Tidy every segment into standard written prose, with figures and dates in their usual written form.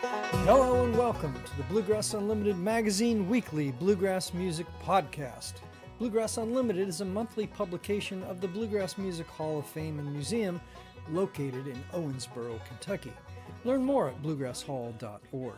Hello and welcome to the Bluegrass Unlimited Magazine Weekly Bluegrass Music Podcast. Bluegrass Unlimited is a monthly publication of the Bluegrass Music Hall of Fame and Museum located in Owensboro, Kentucky. Learn more at bluegrasshall.org.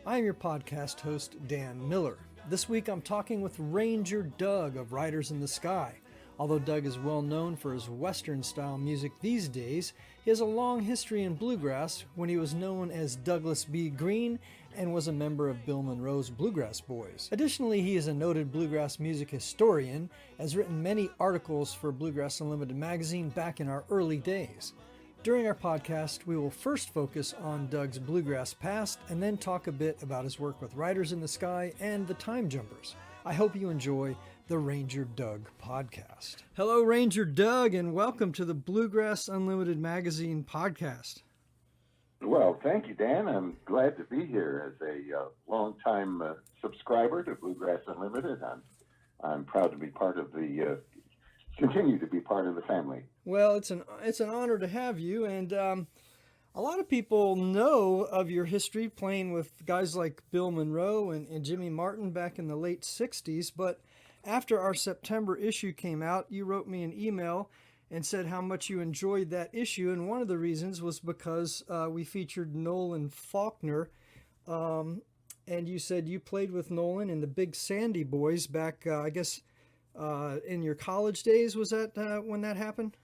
I am your podcast host, Dan Miller. This week I'm talking with Ranger Doug of Riders in the Sky. Although Doug is well known for his Western-style music these days, he has a long history in bluegrass when he was known as Douglas B. Green and was a member of Bill Monroe's Bluegrass Boys. Additionally, he is a noted bluegrass music historian, has written many articles for Bluegrass Unlimited magazine back in our early days. During our podcast, we will first focus on Doug's bluegrass past and then talk a bit about his work with Riders in the Sky and the Time Jumpers. I hope you enjoy the Ranger Doug podcast. Hello, Ranger Doug, and welcome to the Bluegrass Unlimited Magazine podcast. Well, thank you, Dan. I'm glad to be here as a longtime subscriber to Bluegrass Unlimited. I'm proud to be part of the, continue to be part of the family. Well, it's an honor to have you, and a lot of people know of your history playing with guys like Bill Monroe and Jimmy Martin back in the late 60s, but after our September issue came out, you wrote me an email and said how much you enjoyed that issue, and one of the reasons was because we featured Nolan Faulkner, and you said you played with Nolan and the Big Sandy Boys back, I guess, in your college days. Was that when that happened?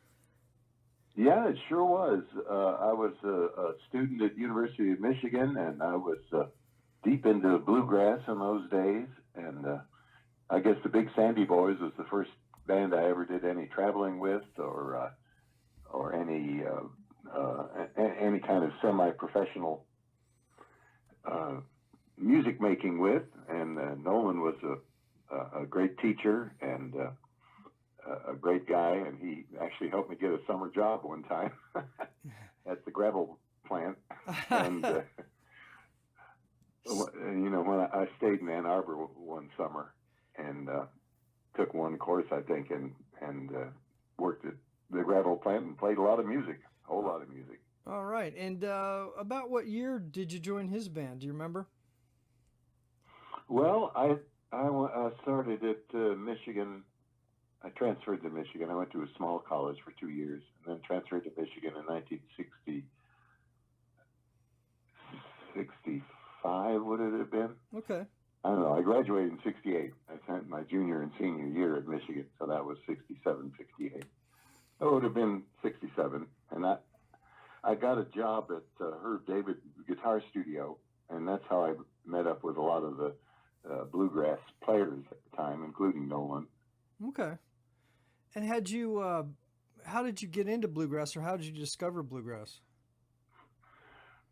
Yeah, it sure was. I was a student at University of Michigan, and I was deep into bluegrass in those days, and I guess the Big Sandy Boys was the first band I ever did any traveling with, or any kind of semi-professional music making with. And Nolan was a great teacher and a great guy, and he actually helped me get a summer job one time at the gravel plant. And when I stayed in Ann Arbor one summer, and took one course, I think, and worked at the gravel plant and played a lot of music, a whole lot of music. All right. And about what year did you join his band? Do you remember? Well, I started at Michigan. I transferred to Michigan. I went to a small college for 2 years, and then transferred to Michigan in 1965, would it have been? Okay. I don't know. I graduated in 68. I spent my junior and senior year at Michigan, so that was 67, 68. So it would have been 67. And I got a job at Herb David Guitar Studio, and that's how I met up with a lot of the bluegrass players at the time, including Nolan. Okay. And how did you get into bluegrass, or how did you discover bluegrass?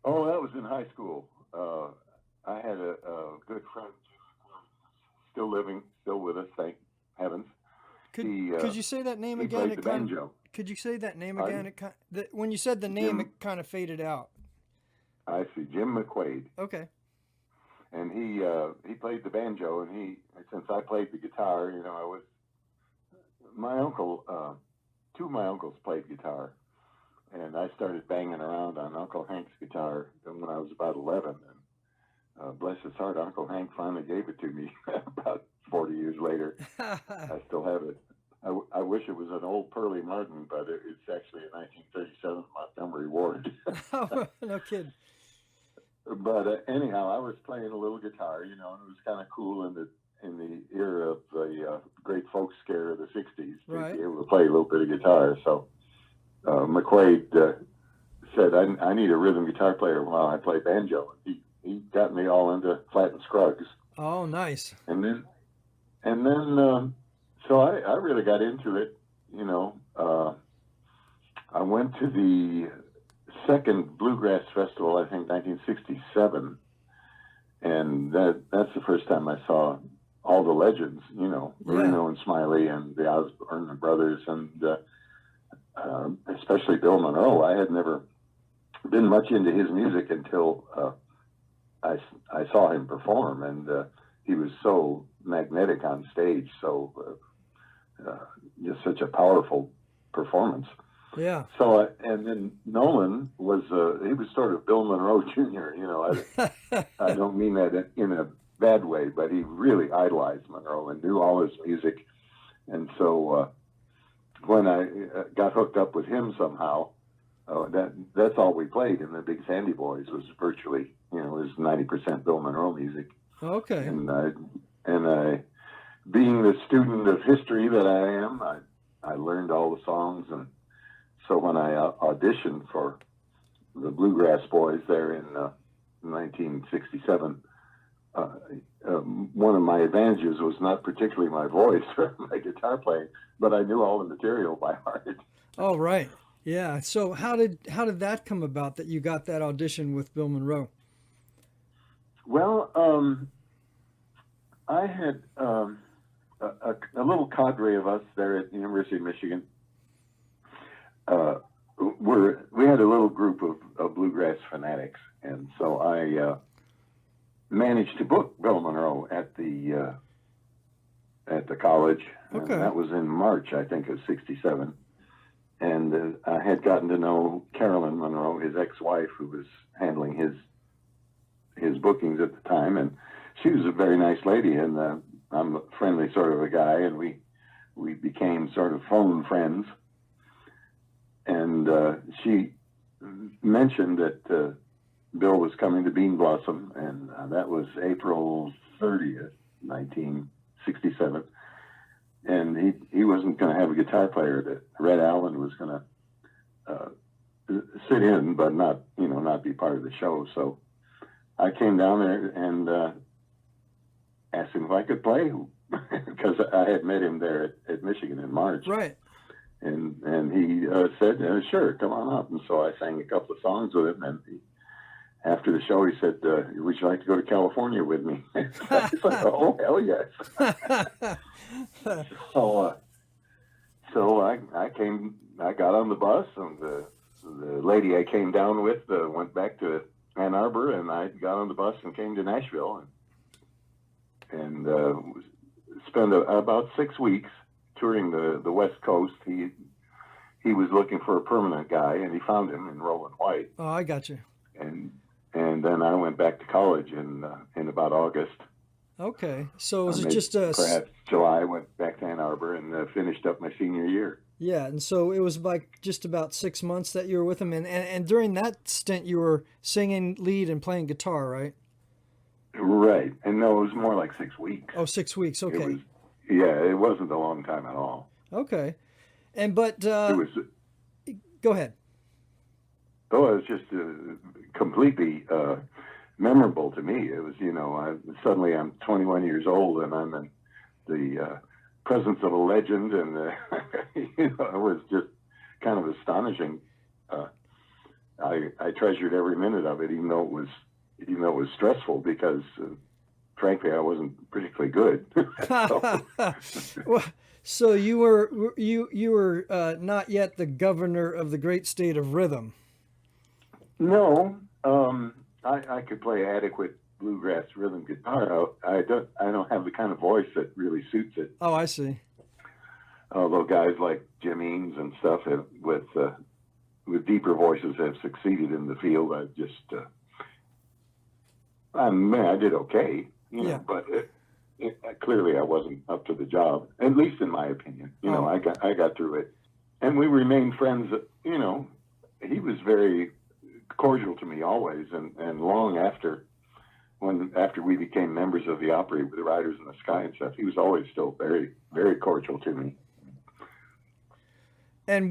Oh, that was in high school. I had a good friend, still living, still with us, thank heavens. Could you say that name again? He played the banjo. Could you say that name again? When you said the name, it kind of faded out. I see, Jim McQuaid. Okay. And he played the banjo, and since I played the guitar, my uncle, two of my uncles played guitar, and I started banging around on Uncle Hank's guitar when I was about 11. And bless his heart, Uncle Hank finally gave it to me about 40 years later. I still have it. I wish it was an old Pearly Martin, but it's actually a 1937 Montgomery Ward. Oh, no kidding. But anyhow, I was playing a little guitar, and it was kind of cool in the era of the great folk scare of the 60s right. to be able to play a little bit of guitar. So McQuaid said, I need a rhythm guitar player while I play banjo. He got me all into Flat and Scruggs. Oh, nice. And then, so I really got into it. I went to the second Bluegrass Festival, I think 1967, and that's the first time I saw all the legends, Marino and Smiley and the Osborne brothers, and especially Bill Monroe. I had never been much into his music until I saw him perform, and he was so magnetic on stage, so just such a powerful performance. Yeah. So, and then Nolan was, he was sort of Bill Monroe Jr., I don't mean that in a bad way, but he really idolized Monroe and knew all his music. And so when I got hooked up with him somehow, that's all we played in the Big Sandy Boys was virtually, it was 90% Bill Monroe music. Okay. And I, being the student of history that I am, I learned all the songs. And so when I auditioned for the Bluegrass Boys there in 1967, one of my advantages was not particularly my voice or my guitar playing, but I knew all the material by heart. Oh, right. Yeah. So how did that come about that you got that audition with Bill Monroe? Well, I had a little cadre of us there at the University of Michigan. We had a little group of bluegrass fanatics, and so I managed to book Bill Monroe at the college. Okay. And that was in March, I think, of '67. And I had gotten to know Carolyn Monroe, his ex-wife, who was handling his bookings at the time, and she was a very nice lady, and I'm a friendly sort of a guy, and we became sort of phone friends. And she mentioned that Bill was coming to Bean Blossom, and that was April 30th, 1967. And he wasn't going to have a guitar player. That Red Allen was going to sit in, but not be part of the show. So I came down there and asked him if I could play, because I had met him there at Michigan in March. Right. And he said, sure, come on up. And so I sang a couple of songs with him. And after the show, he said, would you like to go to California with me? I was like, oh, hell yes. So I got on the bus, and the lady I came down with went back to Ann Arbor, and I got on the bus and came to Nashville and spent about 6 weeks touring the West Coast. He was looking for a permanent guy, and he found him in Roland White. Oh, I got you. And then I went back to college in about August. Okay, so was it just perhaps July? I went back to Ann Arbor and finished up my senior year. Yeah, and so it was like just about 6 months that you were with him, and during that stint you were singing lead and playing guitar, right? Right, and no, it was more like 6 weeks. Oh, 6 weeks. Okay. It wasn't a long time at all. Okay, but it was. Go ahead. Oh, it was just completely memorable to me. It was, suddenly I'm 21 years old and I'm in the presence of a legend, and it was just kind of astonishing. I treasured every minute of it, even though it was stressful, because frankly I wasn't particularly good. So you were not yet the governor of the great state of rhythm. No, I could play adequate bluegrass rhythm guitar. I don't have the kind of voice that really suits it. Oh, I see. Although guys like Jim Eames and stuff with deeper voices have succeeded in the field. I did okay, but clearly I wasn't up to the job, at least in my opinion. I got through it, and we remained friends. He was very cordial to me always, and long after we became members of the Opry with the Riders in the Sky and stuff, he was always still very, very cordial to me. And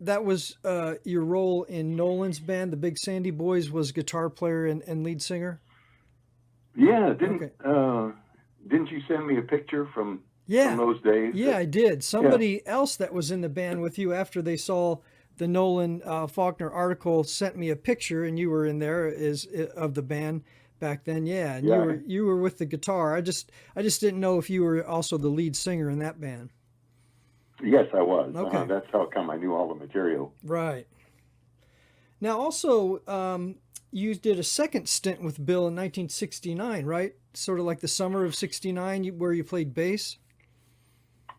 that was your role in Nolan's band, the Big Sandy Boys, was guitar player and lead singer? Yeah, didn't you send me a picture from those days? Yeah, I did. Somebody else that was in the band with you, after they saw the Nolan Faulkner article, sent me a picture, and you were in there of the band back then. Yeah, and you were with the guitar. I just didn't know if you were also the lead singer in that band. Yes, I was. Okay. That's how come I knew all the material. Right. Now, also, you did a second stint with Bill in 1969, right? Sort of like the summer of '69, where you played bass.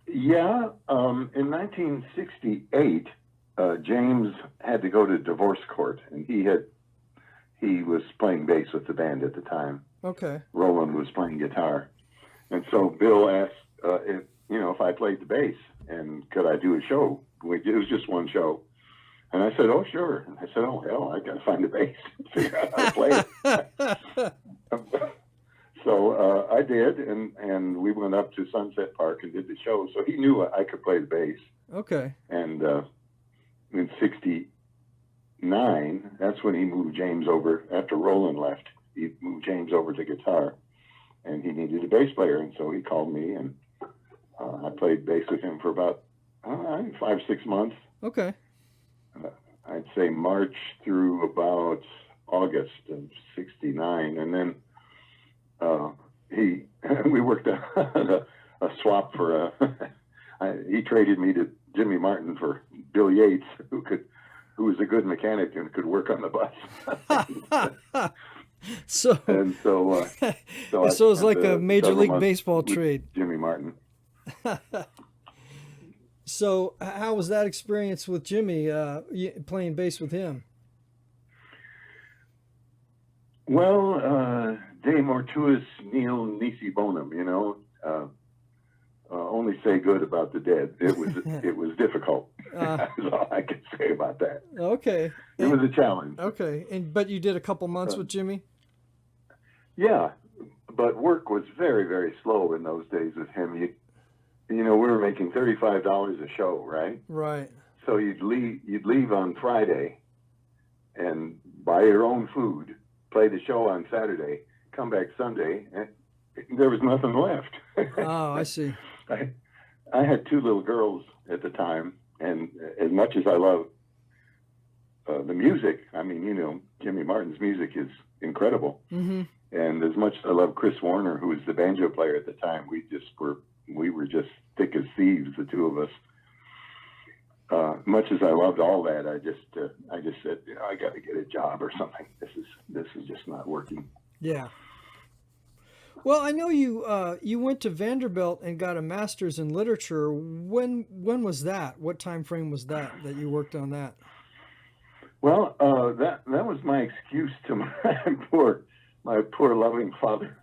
Yeah. In 1968, James had to go to divorce court, and he was playing bass with the band at the time. Okay. Roland was playing guitar, and so Bill asked if I played the bass and could I do a show. It was just one show, and I said, "Oh, sure." And I said, "Oh, hell, I got to find the bass and figure out how to play it." So I did, and we went up to Sunset Park and did the show. So he knew I could play the bass. Okay. And in '69, that's when he moved James over. After Roland left, he moved James over to guitar, and he needed a bass player. And so he called me, and I played bass with him for about 5-6 months. Okay. I'd say March through about August of '69, and then we worked out a swap for he traded me to Jimmy Martin for Bill Yates, who was a good mechanic and could work on the bus. So it was like a Major League Baseball trade. Jimmy Martin. So how was that experience with Jimmy, playing bass with him? Well, De mortuis nil nisi bonum, only say good about the dead. It was difficult. That's all I can say about that. Okay. It was a challenge. Okay. But you did a couple months with Jimmy? Yeah, but work was very, very slow in those days with him. We were making $35 a show, right? Right. So you'd leave on Friday and buy your own food, play the show on Saturday, come back Sunday, and there was nothing left. Oh, I see. I had 2 little girls at the time, and as much as I love the music, I mean, Jimmy Martin's music is incredible. Mm-hmm. And as much as I love Chris Warner, who was the banjo player at the time, we were just thick as thieves, the 2 of us. Much as I loved all that, I just said, I got to get a job or something. This is just not working. Yeah. Well, I know you went to Vanderbilt and got a master's in literature. When was that? What time frame was that you worked on that? Well, that was my excuse to my poor loving father.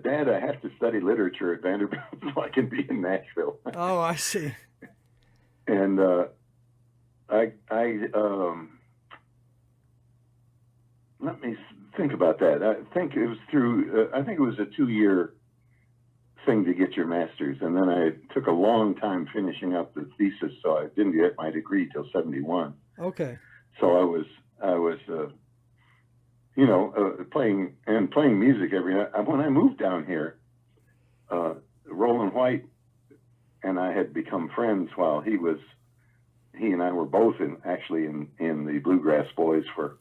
Dad, I have to study literature at Vanderbilt so I can be in Nashville. Oh, I see. And let me think about that. I think it was a 2-year thing to get your master's, and then I took a long time finishing up the thesis, so I didn't get my degree till '71. Okay. So I was playing music every night. When I moved down here, Roland White and I had become friends while he and I were both in the Bluegrass Boys for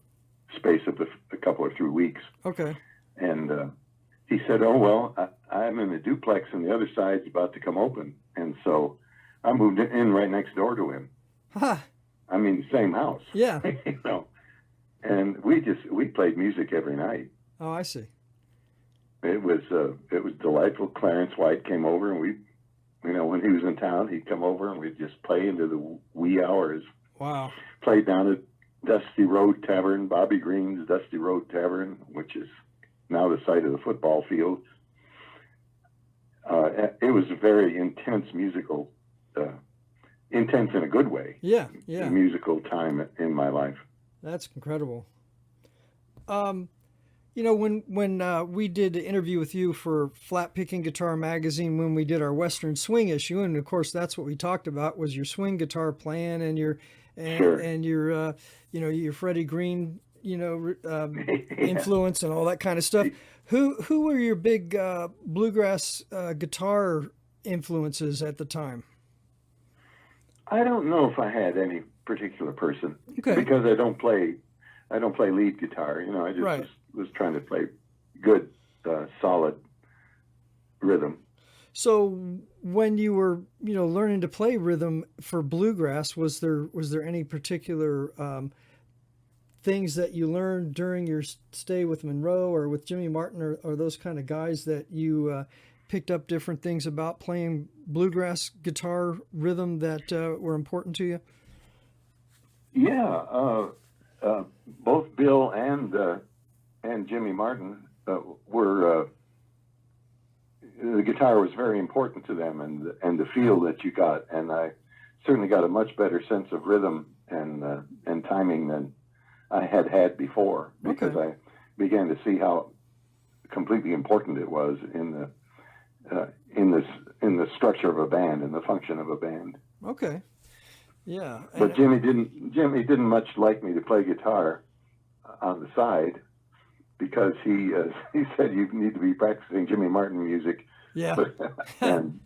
space of a couple or 3 weeks. Okay. And he said, "Oh, well, I'm in a duplex and the other side's about to come open." And so I moved in right next door to him. Huh. I mean, same house. Yeah. And we played music every night. Oh, I see. It was delightful. Clarence White came over, and when he was in town, he'd come over and we'd just play into the wee hours. Wow. Played down at Dusty Road Tavern, Bobby Green's Dusty Road Tavern, which is now the site of the football field. It was a very intense musical, intense in a good way. Yeah. Musical time in my life. That's incredible. When we did an interview with you for Flat Picking Guitar Magazine, when we did our Western Swing issue, and of course that's what we talked about was your swing guitar playing and your Freddie Green, influence and all that kind of stuff. Who were your big bluegrass guitar influences at the time? I don't know if I had any particular person, okay, because I don't play lead guitar. I just was trying to play good, solid rhythm. So when you were, learning to play rhythm for bluegrass, was there any particular things that you learned during your stay with Monroe or with Jimmy Martin or those kind of guys that you picked up different things about playing bluegrass guitar rhythm that were important to you? Yeah, both Bill and Jimmy Martin were the guitar was very important to them, and the feel that you got, and I certainly got a much better sense of rhythm and timing than I had before, because I began to see how completely important it was in the structure of a band and the function of a band. Okay. Yeah. But Jimmy didn't much like me to play guitar on the side, because he said you need to be practicing Jimmy Martin music. Yeah. And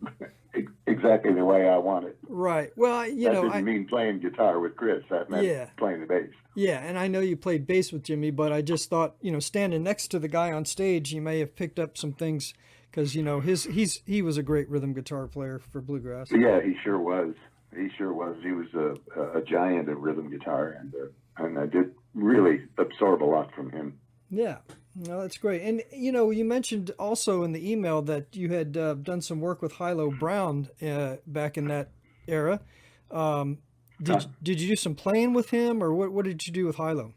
exactly the way I want it. Right. Well, that didn't mean playing guitar with Chris. That meant playing the bass. Yeah, and I know you played bass with Jimmy, but I just thought, standing next to the guy on stage, you may have picked up some things, because he was a great rhythm guitar player for bluegrass. Yeah, he sure was. He was a giant at rhythm guitar, and I did really absorb a lot from him. Yeah, no, that's great. And you mentioned also in the email that you had done some work with Hilo Brown back in that era. Did you do some playing with him, or what did you do with Hilo?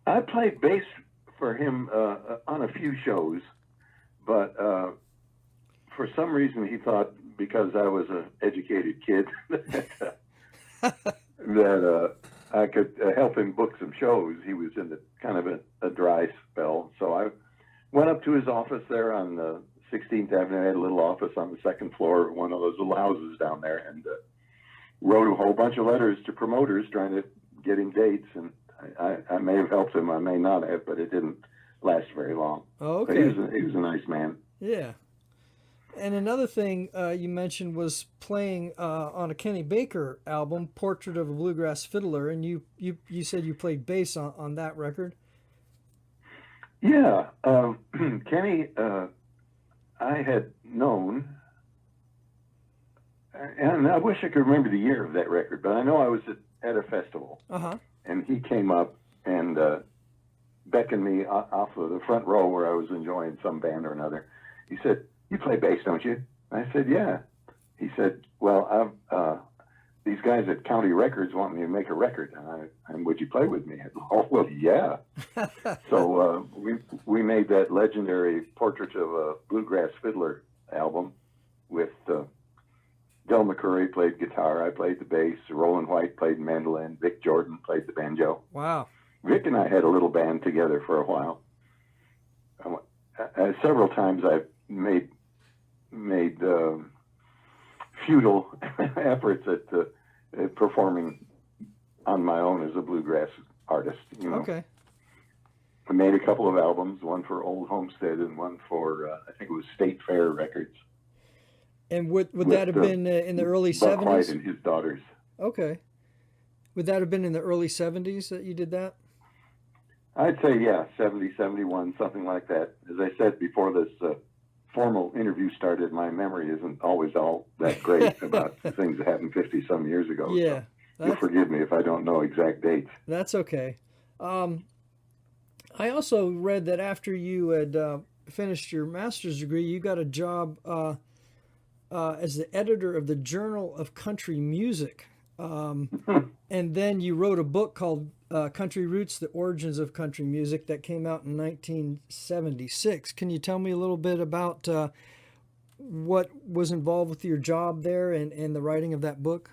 I played bass for him on a few shows, but for some reason he thought, because I was an educated kid, that I could help him book some shows. He was in kind of a dry spell. So I went up to his office there on 16th Avenue. I had a little office on the second floor of one of those little houses down there, and wrote a whole bunch of letters to promoters trying to get him dates. And I may have helped him, I may not have, but it didn't last very long. Oh, okay. But he was a nice man. Yeah. And another thing you mentioned was playing on a Kenny Baker album, Portrait of a Bluegrass Fiddler, and you said you played bass on that record. Yeah. Kenny, I had known, and I wish I could remember the year of that record, but I know I was at a festival, and he came up and beckoned me off of the front row where I was enjoying some band or another. He said, "You play bass, don't you?" I said, "Yeah." He said, "Well, these guys at County Records want me to make a record, and would you play with me?" Said, "Oh, well, yeah." So we made that legendary Portrait of a Bluegrass Fiddler album with Del McCurry played guitar, I played the bass, Roland White played mandolin, Vic Jordan played the banjo. Wow. Vic and I had a little band together for a while. Several times I made futile efforts at performing on my own as a bluegrass artist. Okay. I made a couple of albums, one for Old Homestead and one for I think it was State Fair Records. And would that have been in the early 70s? Buck White and his daughters. Okay. Would that have been in the early 70s that you did that? I'd say, yeah, 70, 71, something like that. As I said before this formal interview started, my memory isn't always all that great about things that happened 50-some years ago. Yeah. So you'll forgive me if I don't know exact dates. That's okay. I also read that after you had finished your master's degree, you got a job as the editor of the Journal of Country Music. And then you wrote a book called Country Roots, The Origins of Country Music, that came out in 1976. Can you tell me a little bit about what was involved with your job there and the writing of that book?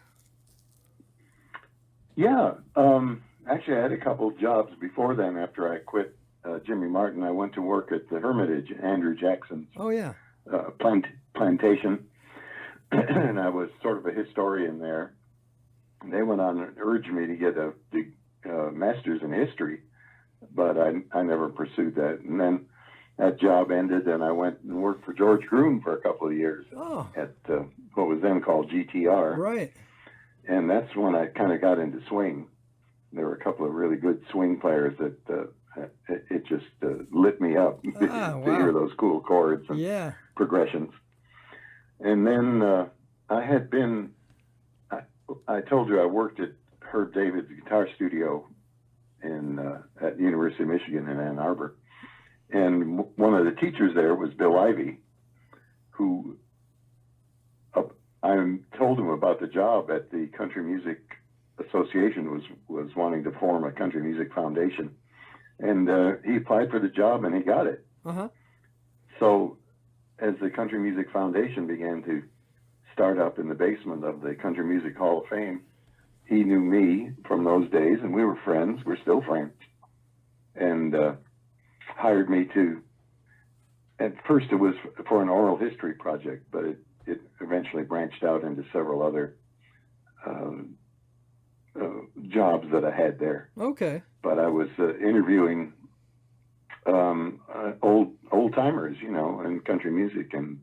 Yeah. Actually, I had a couple of jobs before then. After I quit Jimmy Martin, I went to work at the Hermitage, Andrew Jackson's plantation. And I was sort of a historian there. They went on and urged me to get a master's in history, but I never pursued that. And then that job ended, and I went and worked for George Groom for a couple of years at what was then called GTR. Right. And that's when I kind of got into swing. There were a couple of really good swing players that it just lit me up to hear those cool chords and progressions. And then I told you I worked at Herb David's guitar studio at the University of Michigan in Ann Arbor. And one of the teachers there was Bill Ivey, who I told him about the job at the Country Music association was wanting to form a country music foundation, and he applied for the job and he got it. Uh-huh. So as the Country Music Foundation began to start up in the basement of the Country Music Hall of Fame, he knew me from those days, and we were friends. We're still friends, and hired me to. At first, it was for an oral history project, but it eventually branched out into several other jobs that I had there. Okay. But I was interviewing old timers, in country music, and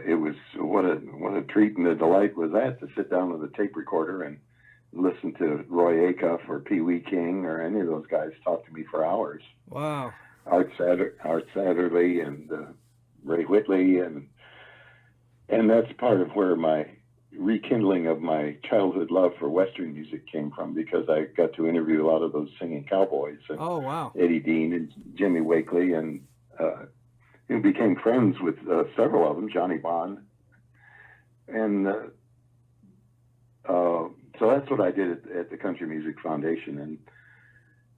it was what a treat and a delight was that to sit down with a tape recorder and listen to Roy Acuff or Pee Wee King or any of those guys talk to me for hours. Wow. Art Satterley and Ray Whitley, and that's part of where my rekindling of my childhood love for Western music came from, because I got to interview a lot of those singing cowboys. And oh, wow. Eddie Dean and Jimmy Wakely, and became friends with several of them, Johnny Bond. And so that's what I did at the Country Music Foundation.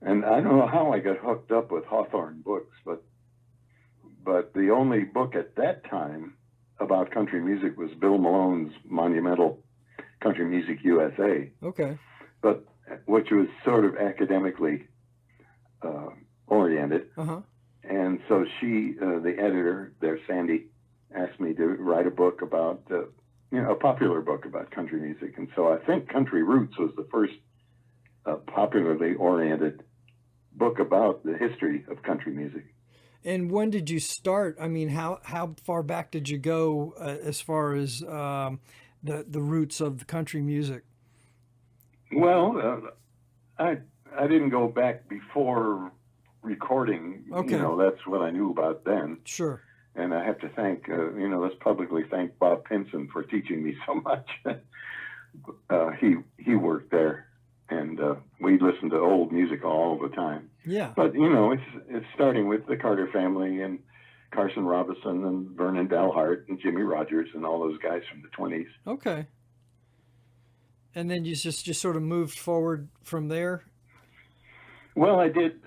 And I don't know how I got hooked up with Hawthorne books, but the only book at that time about country music was Bill Malone's monumental Country Music USA. Okay. But which was sort of academically oriented. Uh-huh. And so she, the editor there, Sandy, asked me to write a book about, a popular book about country music. And so I think Country Roots was the first popularly oriented book about the history of country music. And when did you start? I mean, how far back did you go as far as the roots of the country music? Well, I didn't go back before recording. Okay. That's what I knew about then. Sure. And I have to thank, let's publicly thank Bob Pinson for teaching me so much. He worked there, and we listened to old music all the time. Yeah. But it's starting with the Carter family and Carson Robinson and Vernon Dalhart and Jimmy Rogers and all those guys from the 20s. Okay. And then you just sort of moved forward from there. Well, I did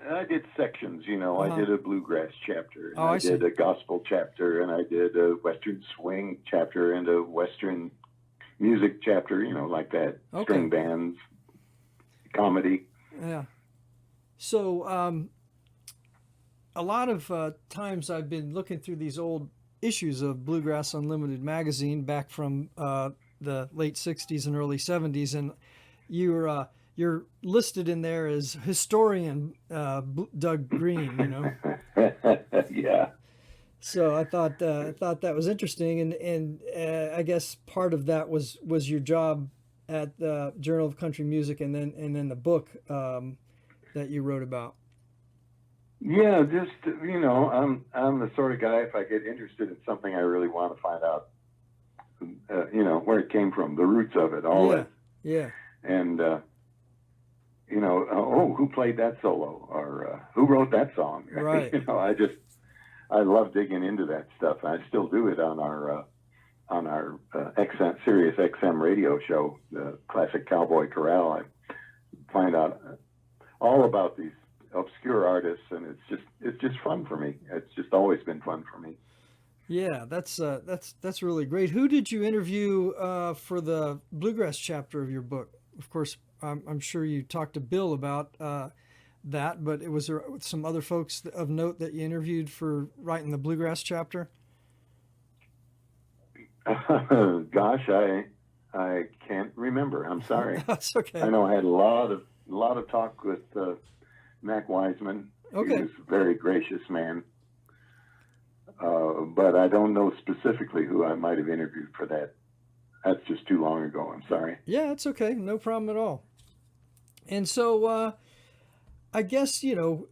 sections. Uh-huh. I did a bluegrass chapter, and I did see. a gospel chapter, and I did a Western swing chapter and a Western music chapter. Like that. Okay. String bands, comedy. Yeah. So a lot of times I've been looking through these old issues of Bluegrass Unlimited magazine back from the late 60s and early 70s, and you're listed in there as historian Doug Green, Yeah. So I thought that was interesting, and I guess part of that was your job at the Journal of Country Music, and then the book that you wrote about. Yeah, just I'm the sort of guy, if I get interested in something, I really want to find out, where it came from, the roots of it, all that. Yeah. And who played that solo, or who wrote that song? Right. I love digging into that stuff. I still do it on our Sirius XM radio show, the Classic Cowboy Corral. I find out all about these obscure artists, and it's just fun for me. It's just always been fun for me. Yeah, that's really great. Who did you interview for the Bluegrass chapter of your book? Of course, I'm sure you talked to Bill about that, but was there some other folks of note that you interviewed for writing the Bluegrass chapter? Gosh, I can't remember. I'm sorry. That's okay. I know I had a lot of talk with Mac Wiseman. Okay. He was a very gracious man. But I don't know specifically who I might have interviewed for that. That's just too long ago. I'm sorry. Yeah, it's okay. No problem at all. And so I guess, to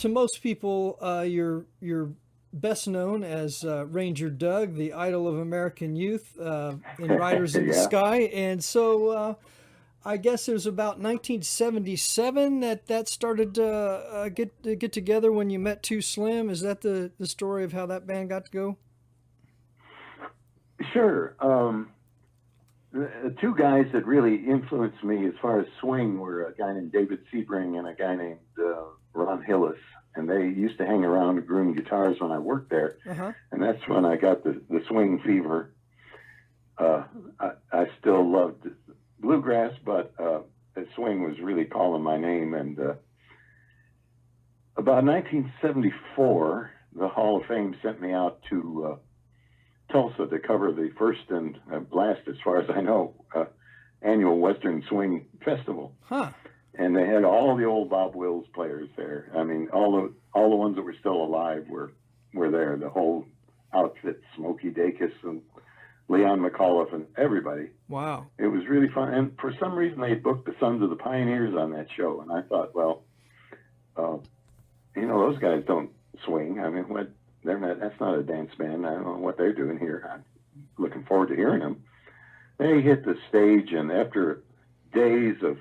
most people, you're best known as Ranger Doug, the idol of American youth in Riders in the Yeah. Sky. And so I guess it was about 1977 that started to get together when you met Too Slim. Is that the story of how that band got to go? Sure. the two guys that really influenced me as far as swing were a guy named David Sebring and a guy named Ron Hillis. And they used to hang around and groom guitars when I worked there. Uh-huh. And that's when I got the swing fever. I still loved bluegrass, but the swing was really calling my name. And about 1974, the Hall of Fame sent me out to Tulsa to cover the first and last, as far as I know, annual Western Swing Festival. Huh. And they had all the old Bob Wills players there. I mean, all the ones that were still alive were there. The whole outfit, Smokey Dacus and Leon McAuliffe and everybody. Wow. It was really fun. And for some reason, they booked the Sons of the Pioneers on that show. And I thought, well, those guys don't swing. I mean, what? They're not. That's not a dance band. I don't know what they're doing here. I'm looking forward to hearing them. They hit the stage, and after days of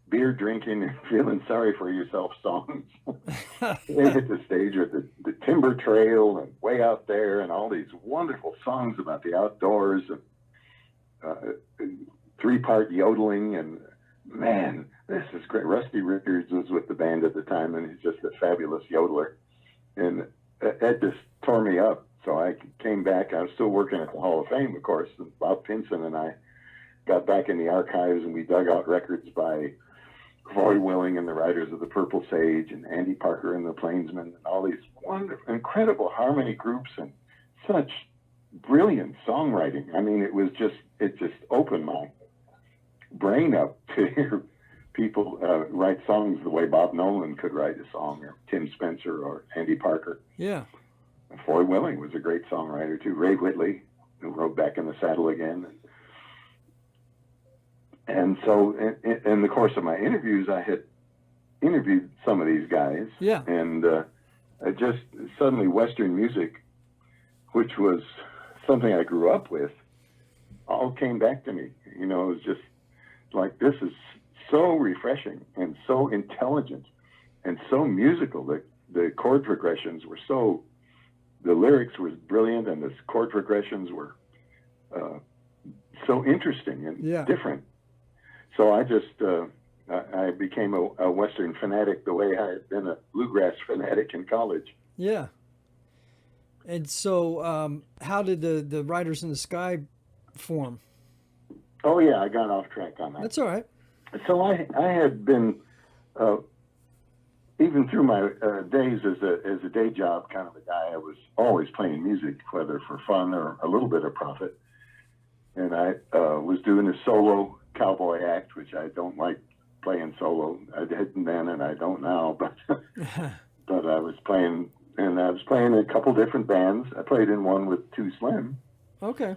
beer drinking and feeling sorry for yourself songs, they hit the stage with the Timber Trail and Way Out There and all these wonderful songs about the outdoors and three-part yodeling. And man, this is great. Rusty Richards was with the band at the time, and he's just a fabulous yodeler. And that just tore me up. So I came back. I was still working at the Hall of Fame, of course. And Bob Pinson and I got back in the archives, and we dug out records by Roy Willing and the Riders of the Purple Sage and Andy Parker and the Plainsmen and all these wonderful, incredible harmony groups and such brilliant songwriting. I mean, it just opened my brain up to hear people write songs the way Bob Nolan could write a song, or Tim Spencer or Andy Parker. Yeah. And Roy Willing was a great songwriter too. Ray Whitley, who wrote Back in the Saddle Again. And so in the course of my interviews, I had interviewed some of these guys. Yeah. And I just suddenly Western music, which was something I grew up with, all came back to me. It was just like, this is so refreshing and so intelligent and so musical. The chord progressions were the lyrics were brilliant, and the chord progressions were so interesting and different. So I just, I became a Western fanatic the way I had been a bluegrass fanatic in college. Yeah. And so how did the Riders in the Sky form? Oh, yeah, I got off track on that. That's all right. So I had been, even through my days as a day job kind of a guy, I was always playing music, whether for fun or a little bit of profit. And I was doing a solo cowboy act, which I don't like playing solo. I didn't then, and I don't now, but but I was playing, and I was playing in a couple different bands. I played in one with Too Slim. Okay.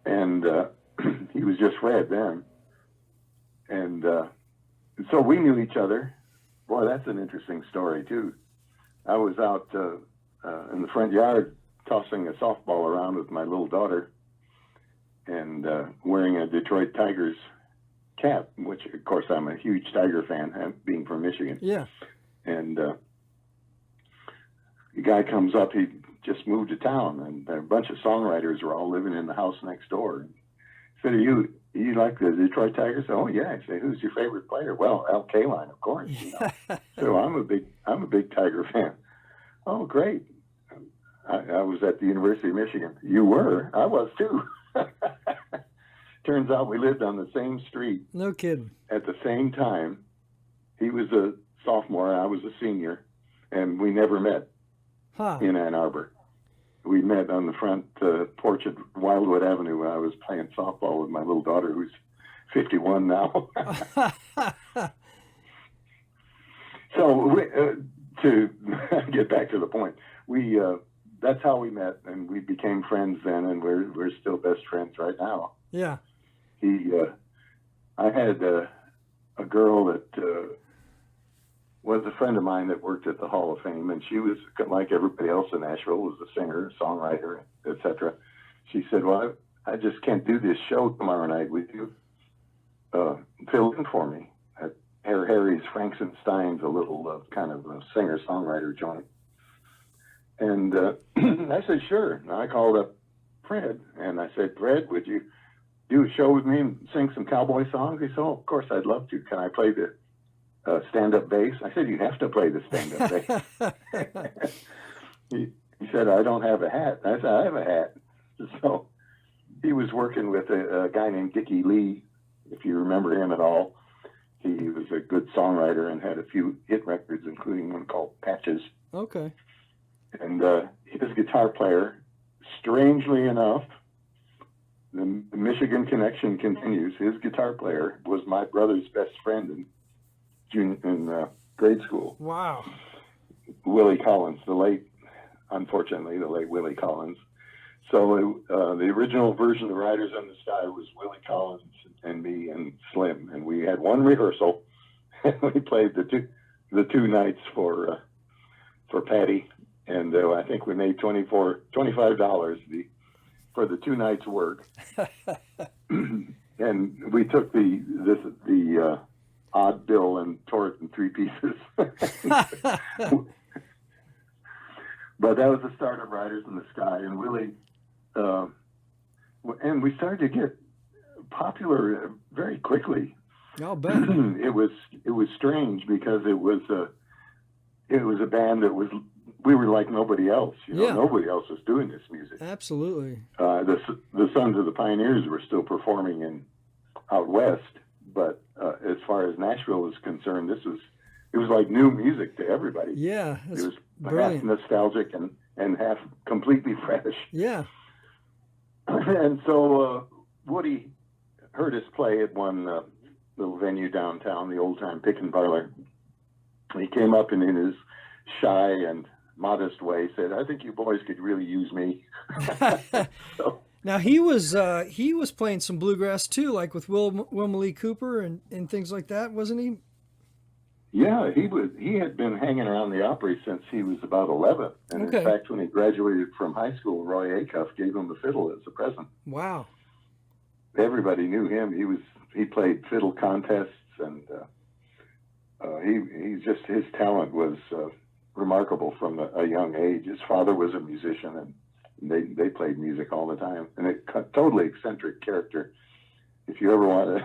And he was just Red then. And so we knew each other. Boy, that's an interesting story, too. I was out in the front yard tossing a softball around with my little daughter and wearing a Detroit Tigers cap, which, of course, I'm a huge Tiger fan, being from Michigan. Yeah. And the guy comes up, he just moved to town, and a bunch of songwriters were all living in the house next door. He said, you like the Detroit Tigers? Oh, yeah. I say, who's your favorite player? Well, Al Kaline, of course. So I'm a big Tiger fan. Oh, great. I was at the University of Michigan. You were? I was, too. Turns out we lived on the same street. No kidding. At the same time. He was a sophomore, I was a senior, and we never met in Ann Arbor. We met on the front porch at Wildwood Avenue when I was playing softball with my little daughter, who's 51 now. So to get back to the point, that's how we met, and we became friends then, and we're still best friends right now. Yeah. I had a girl that was a friend of mine that worked at the Hall of Fame, and she was, like everybody else in Nashville, was a singer, songwriter, etc. She said, well, I just can't do this show tomorrow night with you. Fill in for me at Herr Harry's Frankenstein's, a little kind of a singer-songwriter joint. And I said, sure. And I called up Fred, and I said, Fred, would you do a show with me and sing some cowboy songs? He said, oh, of course, I'd love to. Can I play the stand-up bass? I said, you have to play the stand-up bass. He said, I don't have a hat. I said, I have a hat. So he was working with a guy named Dickie Lee, if you remember him at all. He was a good songwriter and had a few hit records, including one called Patches. Okay. And his guitar player, strangely enough, the Michigan connection continues. His guitar player was my brother's best friend in grade school. Wow. Willie Collins, unfortunately, the late Willie Collins. So the original version of Riders on the Sky was Willie Collins and me and Slim, and we had one rehearsal. And we played the two nights for Patty, and I think we made $25 for the 2 nights' work. And we took the odd bill and tore it in 3 pieces. But that was the start of Riders in the Sky, and Willie, and we started to get popular very quickly. I'll bet. It was strange because it was a band that we were like nobody else. Nobody else was doing this music. Absolutely. The Sons of the Pioneers were still performing out west, but as far as Nashville was concerned, it was like new music to everybody. Yeah, it was brilliant. Half nostalgic and half completely fresh. Yeah. And so Woody heard us play at one little venue downtown, the Old Time Pickin' Parlor. He came up and in his shy and modest way said, I think you boys could really use me. So, now he was playing some bluegrass too, like with Wilma Lee Cooper and things like that, wasn't he? Yeah, he had been hanging around the Opry since he was about 11. And Okay. In fact, when he graduated from high school, Roy Acuff gave him a fiddle as a present. Wow. Everybody knew him. He played fiddle contests, and his talent was remarkable from a young age. His father was a musician, and they played music all the time. And a totally eccentric character. If you ever want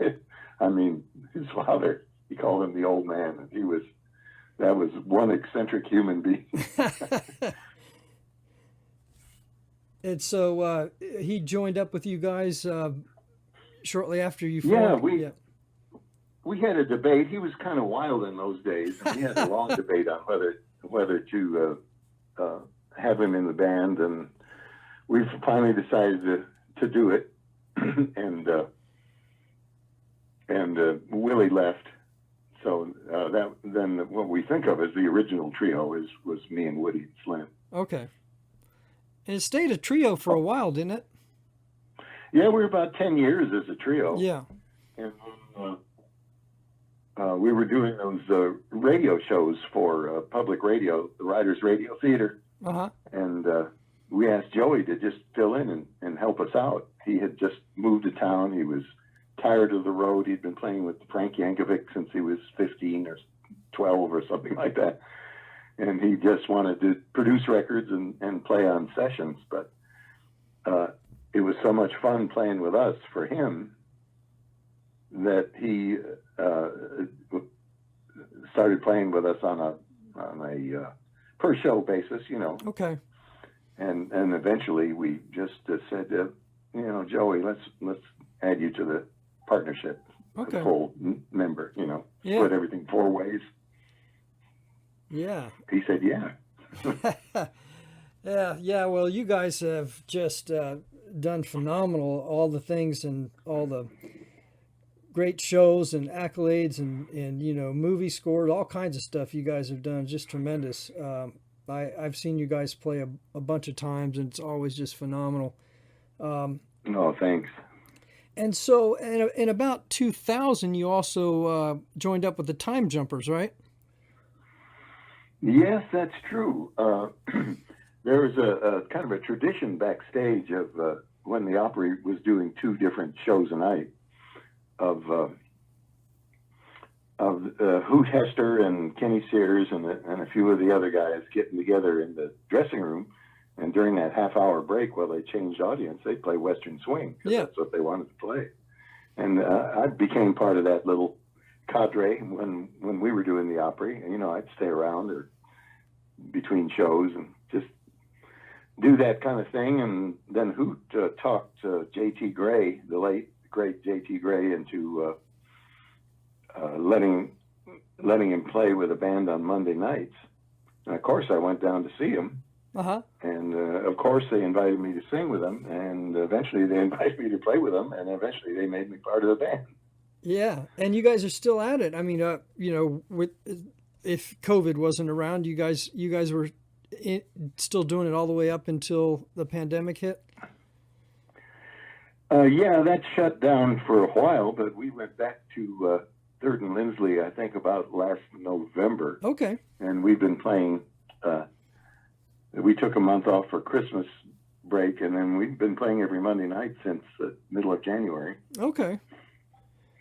to, I mean, his father, he called him the old man, and that was one eccentric human being. And so he joined up with you guys shortly after you formed. We had a debate. He was kind of wild in those days, and we had a long debate on whether to have him in the band, and we finally decided to do it. and Willie left, so then what we think of as the original trio was me and Woody and Slim. Okay. And it stayed a trio for a while, didn't it? Yeah, we were about 10 years as a trio. Yeah. And we were doing those radio shows for public radio, the Riders Radio Theater. Uh-huh. And we asked Joey to just fill in and help us out. He had just moved to town. He was tired of the road. He'd been playing with Frank Yankovic since he was 15 or 12 or something like that. And he just wanted to produce records and play on sessions. But it was so much fun playing with us for him that he started playing with us on a per show basis, Okay. And eventually we just said, Joey, let's add you to the partnership. Okay. A full member, Yeah. split everything 4 ways. Yeah. He said, yeah. Yeah. Well, you guys have just done phenomenal. All the things and all the great shows and accolades and movie scored, all kinds of stuff you guys have done. Just tremendous. I've seen you guys play a bunch of times, and it's always just phenomenal. No, thanks. And so, in about 2000, you also joined up with the Time Jumpers, right? Yes, that's true. There was a kind of a tradition backstage of when the Opry was doing 2 different shows a night of Hoot Hester and Kenny Sears and a few of the other guys getting together in the dressing room And during that half-hour break, while they changed audience, they'd play Western swing, because that's what they wanted to play. And I became part of that little cadre when we were doing the Opry. And, I'd stay around or between shows and just do that kind of thing. And then Hoot talked J.T. Gray, the late, great J.T. Gray, into letting him play with a band on Monday nights. And, of course, I went down to see him. Uh-huh. And, of course, they invited me to sing with them, and eventually they invited me to play with them, and eventually they made me part of the band. Yeah, and you guys are still at it. I mean, if COVID wasn't around, you guys were still doing it all the way up until the pandemic hit? Yeah, that shut down for a while, but we went back to 3rd and Lindsley, I think, about last November. Okay. And we've been playing... we took a month off for Christmas break, and then we've been playing every Monday night since the middle of January. Okay.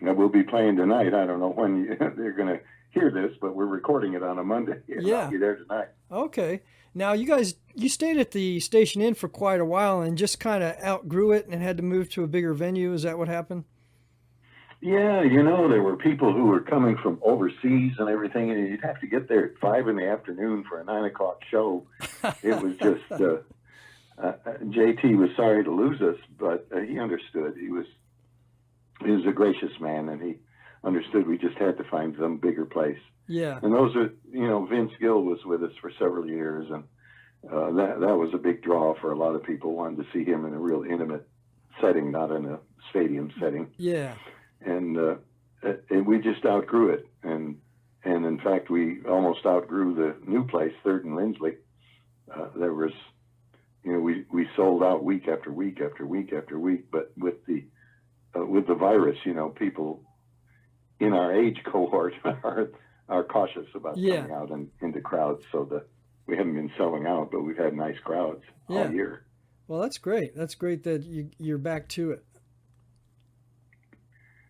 Now, we'll be playing tonight. I don't know when they're going to hear this, but we're recording it on a Monday. Yeah. I'll be there tonight. Okay. Now, you stayed at the Station Inn for quite a while and just kind of outgrew it and had to move to a bigger venue. Is that what happened? Yeah, there were people who were coming from overseas and everything, and you'd have to get there at 5 in the afternoon for a 9 o'clock show. It was just, JT was sorry to lose us, but he understood. He was a gracious man, and he understood we just had to find some bigger place. Yeah. And those are, Vince Gill was with us for several years, and that was a big draw for a lot of people, wanted to see him in a real intimate setting, not in a stadium setting. Yeah. And we just outgrew it, and in fact we almost outgrew the new place, 3rd and Lindsley. There was, we sold out week after week after week after week, but with the virus, people in our age cohort are cautious about coming out into crowds, so we haven't been selling out, but we've had nice crowds all year. Well, that's great. That's great that you're back to it.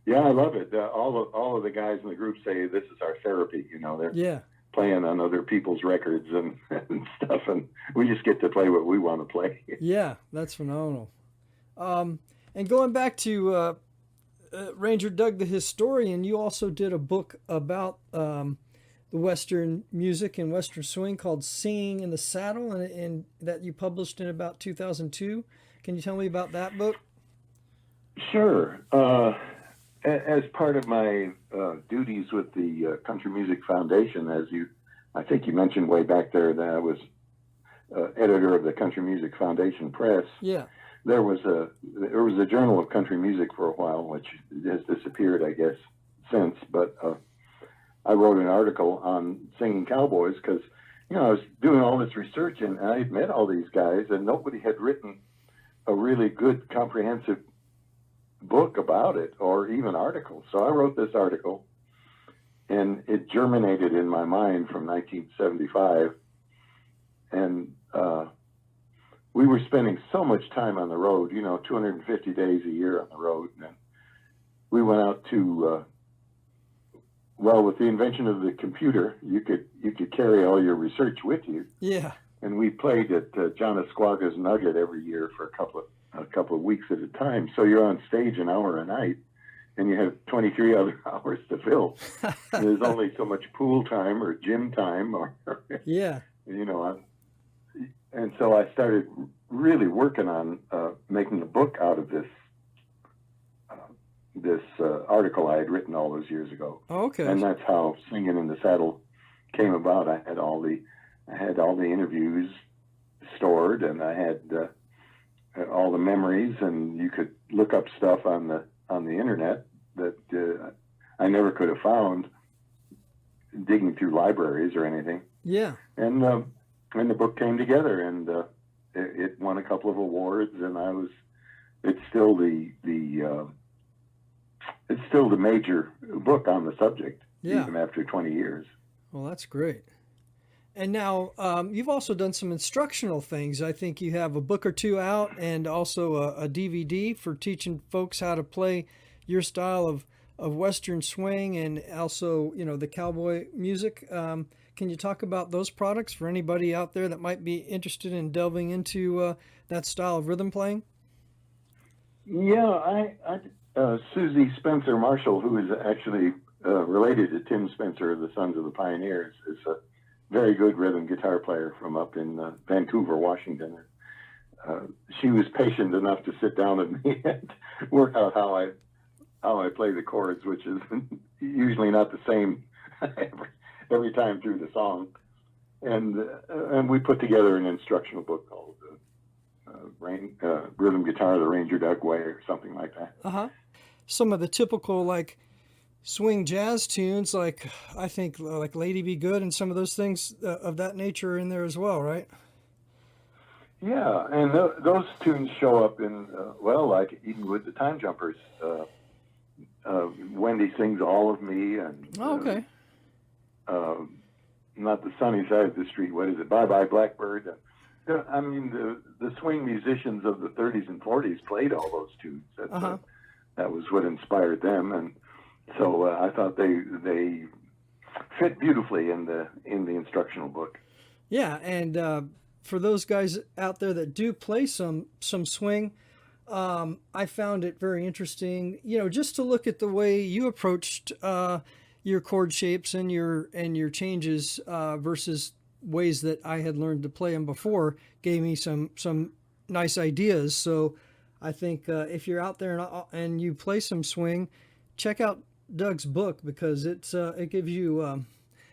Yeah, I love it. All of the guys in the group say this is our therapy. They're playing on other people's records and stuff, and we just get to play what we want to play. Yeah, that's phenomenal. And going back to Ranger Doug the Historian, you also did a book about the Western music and Western swing called Singing in the Saddle, and that you published in about 2002. Can you tell me about that book? Sure. As part of my duties with the Country Music Foundation, I think you mentioned way back there that I was editor of the Country Music Foundation Press. Yeah. There was a Journal of Country Music for a while, which has disappeared, I guess, since. But I wrote an article on singing cowboys because, I was doing all this research and I had met all these guys, and nobody had written a really good, comprehensive book about it or even articles. So I wrote this article, and it germinated in my mind from 1975. And we were spending so much time on the road, 250 days a year on the road. And we went out to, with the invention of the computer, you could carry all your research with you. Yeah. And we played at John Esquaga's Nugget every year for a couple of weeks at a time. So you're on stage an hour a night, and you have 23 other hours to fill. There's only so much pool time or gym time, and so I started really working on making a book out of this article I had written all those years ago. Oh, okay. And that's how Singing in the Saddle came about. I had all the interviews stored, and I had all the memories, and you could look up stuff on the internet that I never could have found digging through libraries or anything. Yeah. And the book came together, and it won a couple of awards, and it's still the major book on the subject, even after 20 years. Well, that's great. And now you've also done some instructional things. I think you have a book or two out, and also a DVD for teaching folks how to play your style of Western swing, and also, the cowboy music. Can Can you talk about those products for anybody out there that might be interested in delving into that style of rhythm playing? Yeah, Susie Spencer Marshall, who is actually related to Tim Spencer of the Sons of the Pioneers, is a very good rhythm guitar player from up in Vancouver, Washington. She was patient enough to sit down with me and work out how I play the chords, which is usually not the same every time through the song. And we put together an instructional book called Rhythm Guitar, the Ranger Doug Way, or something like that. Uh-huh. Some of the typical like swing jazz tunes, like I think like Lady Be Good and some of those things of that nature are in there as well, right? Yeah, and those tunes show up in, like even with the Time Jumpers. Wendy sings All of Me, and okay. not the Sunny Side of the Street. What is it? Bye Bye Blackbird. I mean, the swing musicians of the 30s and 40s played all those tunes. That was what inspired them, and so I thought they fit beautifully in the instructional book. Yeah, and for those guys out there that do play some swing, I found it very interesting. Just to look at the way you approached your chord shapes and your changes versus ways that I had learned to play them before gave me some nice ideas. So I think if you're out there and you play some swing, check out Doug's book, because it gives you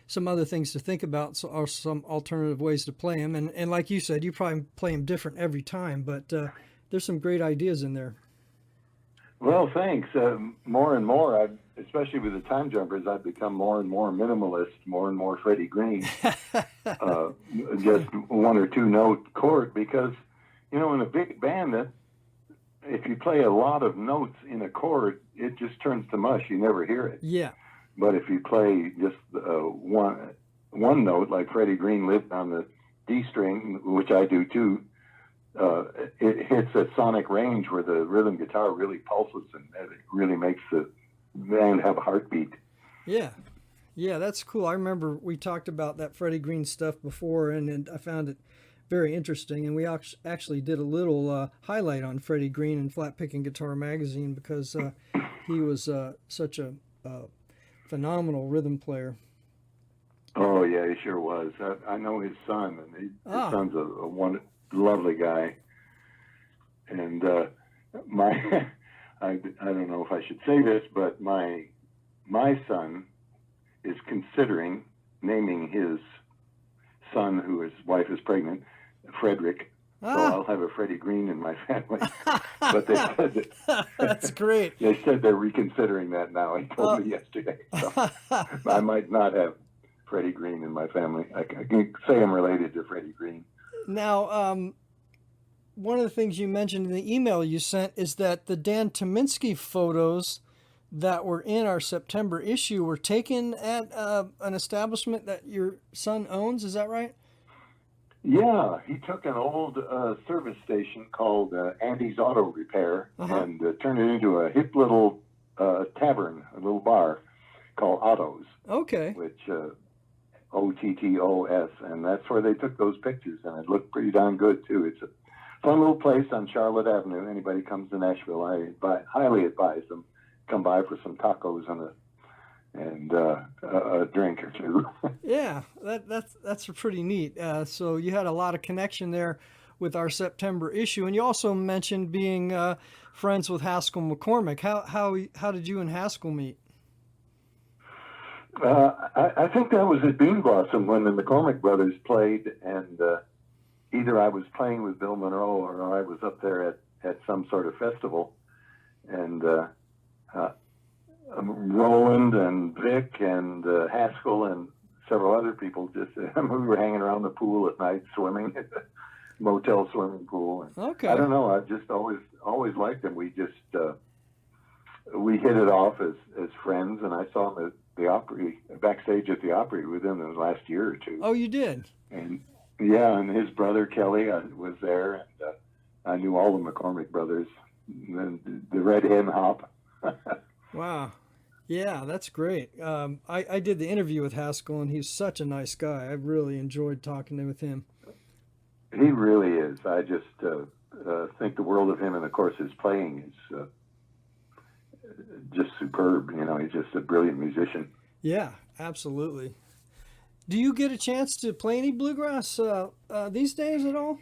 some other things to think about, or some alternative ways to play them. And like you said, you probably play them different every time, but there's some great ideas in there. Well, thanks. More and more, especially with the Time Jumpers, I've become more and more minimalist, more and more Freddie Green. Just one or two note chord, because, in a big band, if you play a lot of notes in a chord, it just turns to mush. You never hear it. Yeah. But if you play just one note, like Freddie Green lived on the D string, which I do too, it hits a sonic range where the rhythm guitar really pulses, and it really makes the band have a heartbeat. Yeah, that's cool. I remember we talked about that Freddie Green stuff before, and I found it very interesting. And we actually did a little highlight on Freddie Green in Flat Picking Guitar magazine, because he was such a phenomenal rhythm player. Oh yeah, he sure was. I know his son, and his son's a one lovely guy. And I don't know if I should say this, but my son is considering naming his son, who his wife is pregnant, Frederick. So I'll have a Freddie Green in my family. But they said that's great. They said they're reconsidering that now. He told me yesterday. So I might not have Freddie Green in my family. I can say I'm related to Freddie Green. Now, one of the things you mentioned in the email you sent is that the Dan Tominski photos that were in our September issue were taken at an establishment that your son owns. Is that right? Yeah, he took an old service station called Andy's Auto Repair and turned it into a hip little tavern, a little bar called Otto's. Okay. Which OTTOS, and that's where they took those pictures, and it looked pretty darn good too. It's a fun little place on Charlotte Avenue. Anybody comes to Nashville, I highly advise them come by for some tacos and a drink or two. Yeah, that's pretty neat. So you had a lot of connection there with our September issue, and you also mentioned being friends with Haskell McCormick. How did you and Haskell meet? I think that was at Bean Blossom when the McCormick brothers played, and either I was playing with Bill Monroe or I was up there at some sort of festival, and Roland and Vic and Haskell and several other people we were hanging around the pool at night, swimming at the motel swimming pool. And okay. I don't know. I've just always liked them. We just we hit it off as friends, and I saw him at the Opry, backstage at the Opry within the last year or two. Oh, you did? And yeah, and his brother Kelly was there, and I knew all the McCormick brothers. And the Red Hen Hop. Wow. Yeah, that's great. I did the interview with Haskell, and he's such a nice guy. I really enjoyed talking with him. He really is. I just think the world of him, and of course his playing is just superb. You know, he's just a brilliant musician. Yeah, absolutely. Do you get a chance to play any bluegrass these days at all?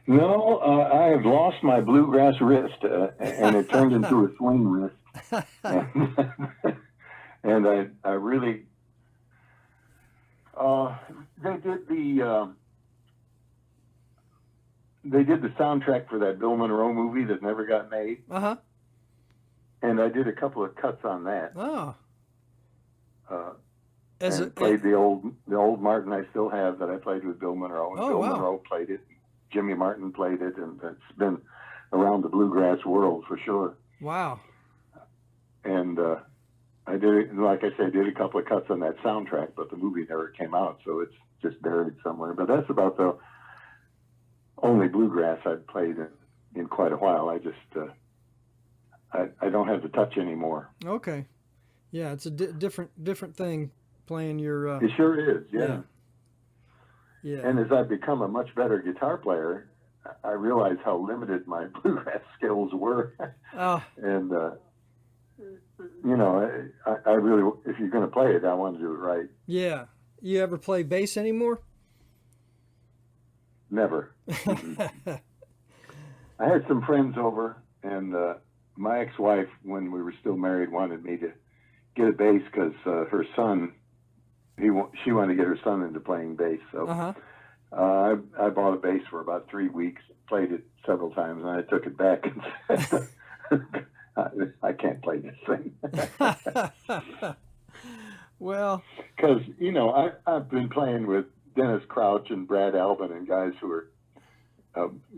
No, I have lost my bluegrass wrist, and it turned into a swing wrist. And, and I really, they did the soundtrack for that Bill Monroe movie that never got made. Uh-huh. And I did a couple of cuts on that. Oh. Played the old Martin I still have that I played with Bill Monroe. And Bill Monroe played it. Jimmy Martin played it, and it's been around the bluegrass world for sure. Wow. And I did, like I said, did a couple of cuts on that soundtrack, but the movie never came out, so it's just buried somewhere. But that's about the only bluegrass I've played in quite a while. I just I don't have the touch anymore. Okay. Yeah, it's a different thing playing your. It sure is. Yeah. Yeah. And as I've become a much better guitar player, I realize how limited my bluegrass skills were. Oh. And you know, I really, if you're going to play it, I want to do it right. Yeah. You ever play bass anymore? Never. I had some friends over, and my ex-wife, when we were still married, wanted me to get a bass because her son, she wanted to get her son into playing bass. So I bought a bass for about 3 weeks, played it several times, and I took it back and said, I can't play this thing. Well, because you know I've been playing with Dennis Crouch and Brad Albin and guys who are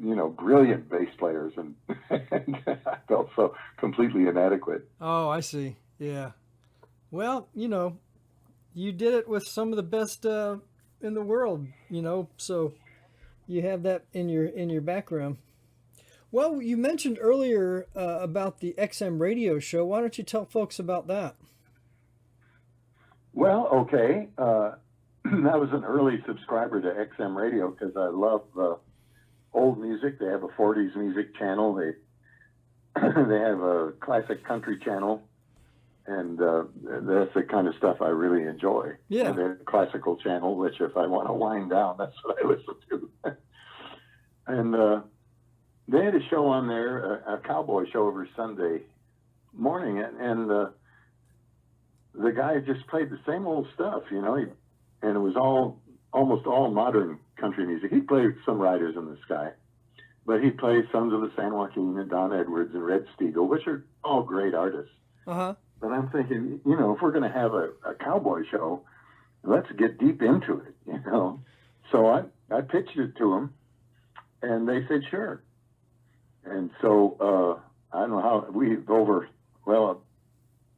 you know, brilliant bass players, and I felt so completely inadequate. Oh, I see. Yeah. Well, you know, you did it with some of the best in the world, you know, so you have that in your background. Well, you mentioned earlier about the XM radio show. Why don't you tell folks about that? Well, okay. I was an early subscriber to XM radio because I love old music. They have a 40s music channel. They have a classic country channel, and that's the kind of stuff I really enjoy. Yeah. And they have a classical channel, which if I want to wind down, that's what I listen to. And they had a show on there, a cowboy show every Sunday morning, and the guy just played the same old stuff, you know, and it was almost all modern country music. He played some Riders in the Sky, but he plays Sons of the San Joaquin and Don Edwards and Red Steagall, which are all great artists. Uh-huh. But I'm thinking, you know, if we're going to have a cowboy show, let's get deep into it, you know. So I pitched it to them, and they said, sure. And so I don't know how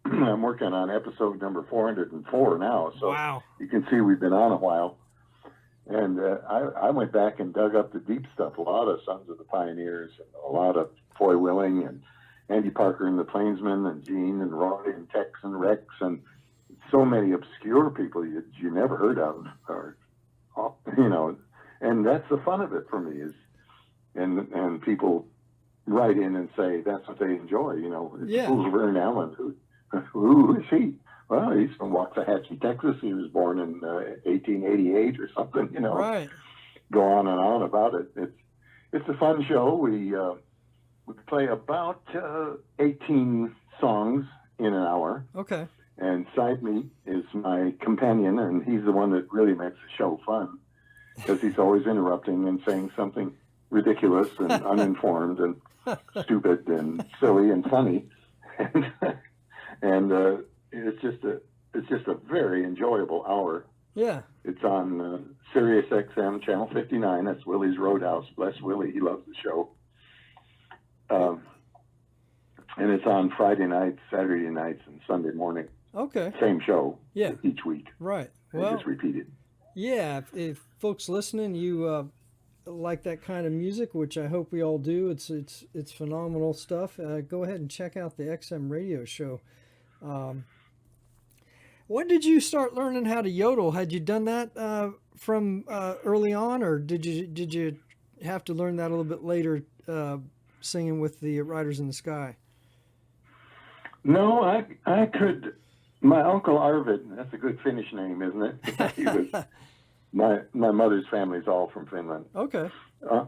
I'm working on episode number 404 now. So wow. You can see we've been on a while. And I went back and dug up the deep stuff, a lot of Sons of the Pioneers, and a lot of Foy Willing, and Andy Parker and the Plainsmen, and Gene and Roy and Tex and Rex, and so many obscure people you never heard of, or, you know, and that's the fun of it for me is, and people write in and say that's what they enjoy, you know. Yeah. Who's Vern Allen? Who is he? Well, he's from Waxahachie, Texas. He was born in 1888 or something, you know. Right. Go on and on about it. It's a fun show. We play about 18 songs in an hour. Okay. And Side Meat is my companion, and he's the one that really makes the show fun because he's always interrupting and saying something ridiculous and uninformed and stupid and silly and funny. And it's just a very enjoyable hour. Yeah. It's on Sirius XM channel 59. That's Willie's Roadhouse. Bless Willie, he loves the show. And it's on Friday nights, Saturday nights, and Sunday morning. Okay. Same show. Yeah. Each week. Right. Well, just repeated. Yeah. If folks listening, you like that kind of music, which I hope we all do, it's phenomenal stuff. Go ahead and check out the XM radio show. When did you start learning how to yodel? Had you done that from early on, or did you have to learn that a little bit later, singing with the Riders in the Sky? No, I could. My uncle Arvid, that's a good Finnish name, isn't it? He was, my mother's family's all from Finland. Okay.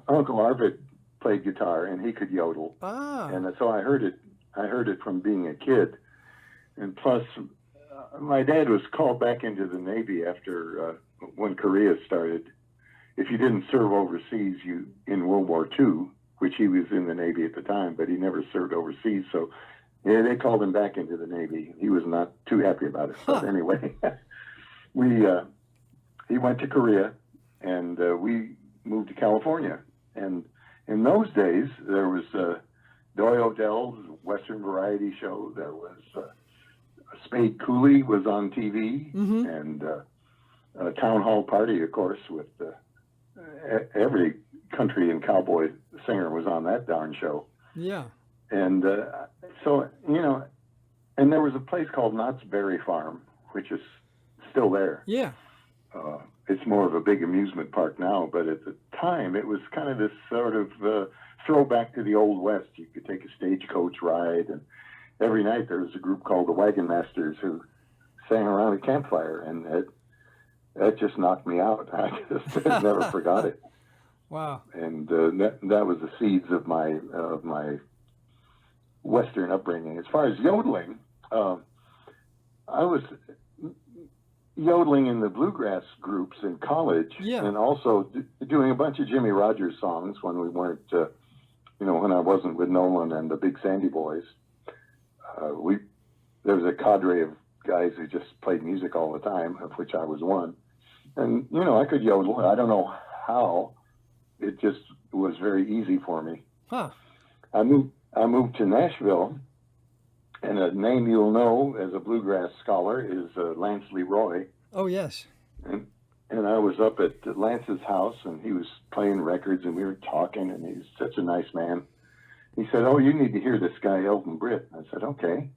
Uncle Arvid played guitar and he could yodel, Ah. and so I heard it from being a kid, and plus, my dad was called back into the Navy after when Korea started. If you didn't serve overseas, you in World War II, which he was in the Navy at the time, but he never served overseas, so. Yeah, they called him back into the Navy. He was not too happy about it. But anyway, he went to Korea, and we moved to California. And in those days, there was Doy Odell's Western Variety Show. There was Spade Cooley was on TV, mm-hmm. and Town Hall Party, of course, with every country and cowboy singer was on that darn show. Yeah. And so, and there was a place called Knott's Berry Farm, which is still there. Yeah. It's more of a big amusement park now, but at the time it was kind of this sort of throwback to the Old West. You could take a stagecoach ride, and every night there was a group called the Wagon Masters who sang around a campfire, and that just knocked me out. I just never forgot it. Wow. And that was the seeds of my Western upbringing. As far as yodeling, I was yodeling in the bluegrass groups in college, yeah. and also doing a bunch of Jimmy Rogers songs when we weren't, when I wasn't with Nolan and the Big Sandy Boys. There was a cadre of guys who just played music all the time, of which I was one. And, I could yodel. I don't know how. It just was very easy for me. Huh. I moved to Nashville, and a name you'll know as a bluegrass scholar is Lance Leroy. Oh, yes. And I was up at Lance's house, and he was playing records, and we were talking, and he's such a nice man. He said, "Oh, you need to hear this guy, Elton Britt." I said, "Okay."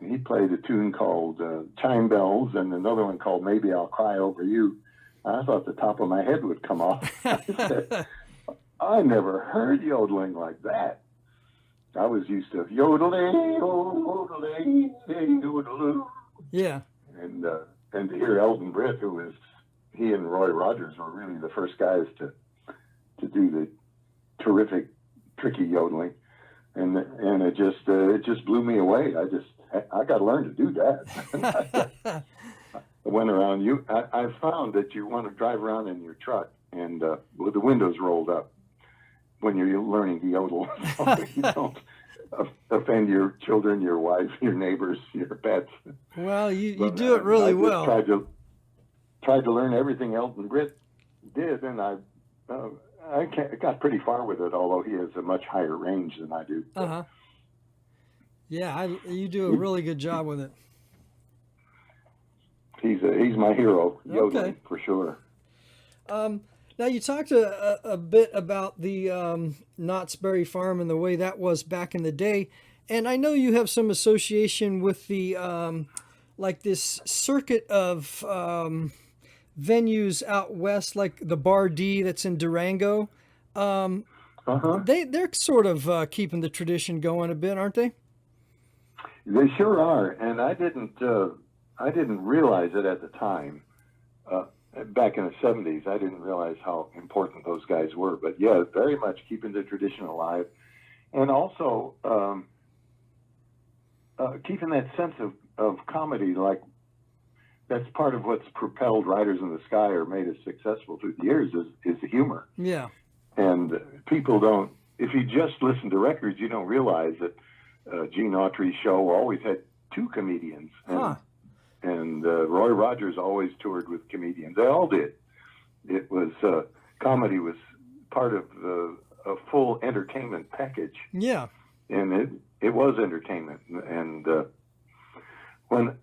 And he played a tune called Chime Bells and another one called Maybe I'll Cry Over You. I thought the top of my head would come off. I said, I never heard yodeling like that. I was used to yodeling, yodeling, yodeloo. Yeah. And to hear Elton Britt, he and Roy Rogers were really the first guys to do the terrific, tricky yodeling, and it just blew me away. I got to learn to do that. I went around. I found that you want to drive around in your truck and with the windows rolled up when you're learning to yodel, so you don't offend your children, your wife, your neighbors, your pets. Well, you do it really well. Tried to learn everything Elton Britt did, and I got pretty far with it, although he has a much higher range than I do. Uh-huh. Yeah, you do a really good job with it. He's my hero, yodeling, for sure. Now, you talked a bit about the Knott's Berry Farm and the way that was back in the day, and I know you have some association with the like this circuit of venues out west, like the Bar D that's in Durango. They're sort of keeping the tradition going a bit, aren't they? They sure are, and I didn't realize it at the time. Back in the 70s, I didn't realize how important those guys were. But yeah, very much keeping the tradition alive, and also keeping that sense of comedy. Like, that's part of what's propelled Riders in the Sky or made us successful through the years is the humor. Yeah. And people don't. If you just listen to records, you don't realize that Gene Autry's show always had two comedians. And Roy Rogers always toured with comedians. They all did. It was comedy was part of a full entertainment package. Yeah. And it was entertainment. And when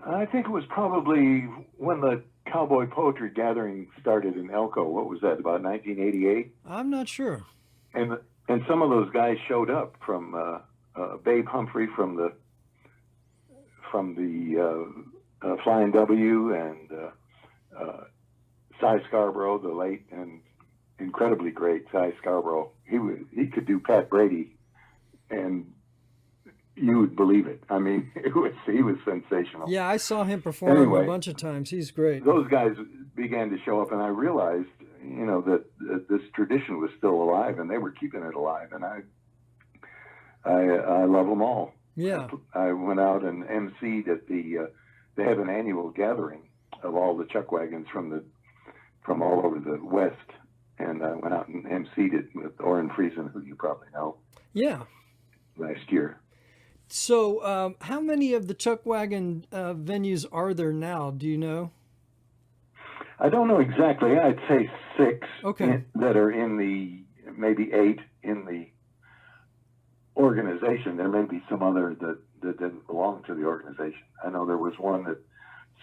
I think it was probably when the Cowboy Poetry Gathering started in Elko. What was that? About 1988. I'm not sure. And some of those guys showed up from Babe Humphrey from from the Flying W and Cy Scarborough, the late and incredibly great Cy Scarborough. He could do Pat Brady, and you would believe it. I mean, he was sensational. Yeah, I saw him perform anyway, a bunch of times. He's great. Those guys began to show up, and I realized, that this tradition was still alive, and they were keeping it alive, and I love them all. Yeah. I went out and emceed at they have an annual gathering of all the chuck wagons from all over the West, and I went out and emceed it with Orrin Friesen, who you probably know. Yeah. Last year. So, how many of the chuck wagon venues are there now? Do you know? I don't know exactly. I'd say 6 Okay. that are in maybe 8 in the organization. There may be some other that didn't belong to the organization. I know there was one that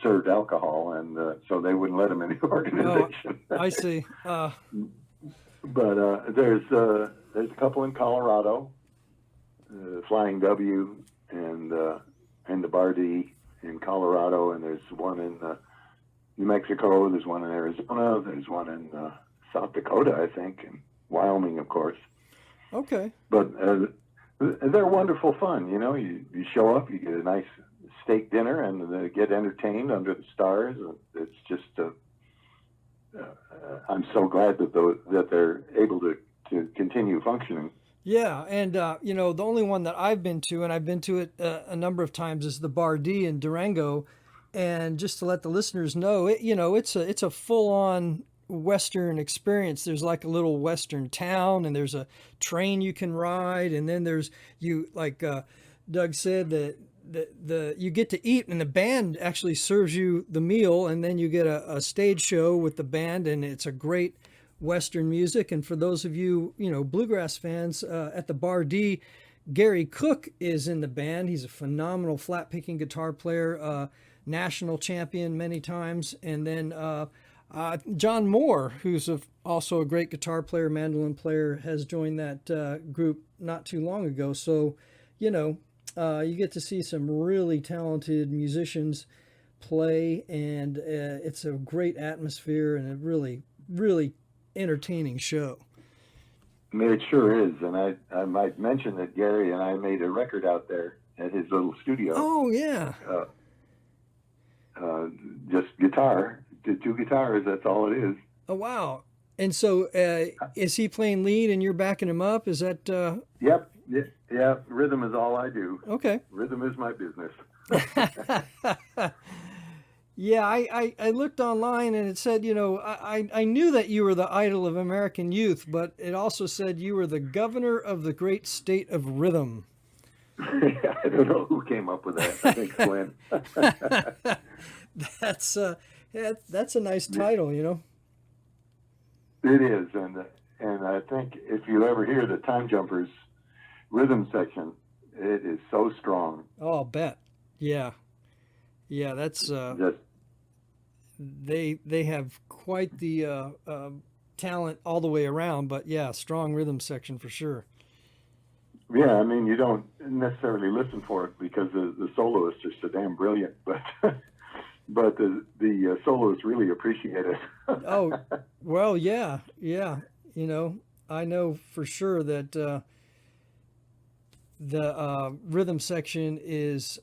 served alcohol, and so they wouldn't let him in the organization. Oh, I see. But there's a couple in Colorado, Flying W and the Bar D in Colorado, and there's one in New Mexico, there's one in Arizona, there's one in South Dakota, I think, and Wyoming, of course. Okay. But they're wonderful fun. You show up, you get a nice steak dinner, and get entertained under the stars. It's just I'm so glad that they're able to continue functioning. Yeah, and the only one that I've been to, and I've been to it a number of times, is the Bar D in Durango. And just to let the listeners know, it's a full-on Western experience. There's like a little Western town, and there's a train you can ride, and then there's Doug said that you get to eat, and the band actually serves you the meal, and then you get a stage show with the band, and it's a great Western music. And for those of you, bluegrass fans, at the Bar D, Gary Cook is in the band. He's a phenomenal flat picking guitar player, national champion many times. And then John Moore, who's also a great guitar player, mandolin player, has joined that group not too long ago. So, you get to see some really talented musicians play, and it's a great atmosphere and a really, really entertaining show. It sure is. And I might mention that Gary and I made a record out there at his little studio. Oh, yeah. Just guitar, 2 guitars, that's all it is. Oh, wow. And so is he playing lead and you're backing him up? Is that... Yep. Yeah. Rhythm is all I do. Okay. Rhythm is my business. Yeah, I looked online, and it said, I knew that you were the idol of American youth, but it also said you were the governor of the great state of rhythm. I don't know who came up with that. I think Glenn. That's a nice title, It is, and I think if you ever hear the Time Jumpers rhythm section, it is so strong. Oh, I'll bet. Yeah, that's Just, they have quite the talent all the way around, but yeah, strong rhythm section for sure. Yeah, I mean, you don't necessarily listen for it because the soloists are so damn brilliant, but but the soloists really appreciate it. Oh, well, yeah. I know for sure that the rhythm section is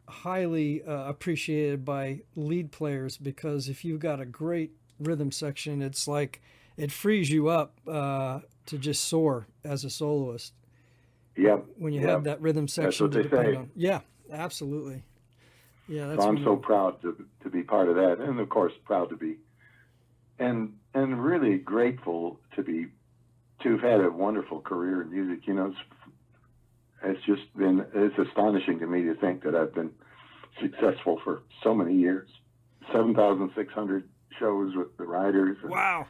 highly appreciated by lead players, because if you've got a great rhythm section, it's like it frees you up to just soar as a soloist. Yeah. When you have that rhythm section to depend on. Yeah, absolutely. Yeah, that's. So I'm so proud to be part of that, and of course proud to be, and really grateful to have had a wonderful career in music. It's astonishing to me to think that I've been successful for so many years. 7,600 shows with the Riders. And, wow.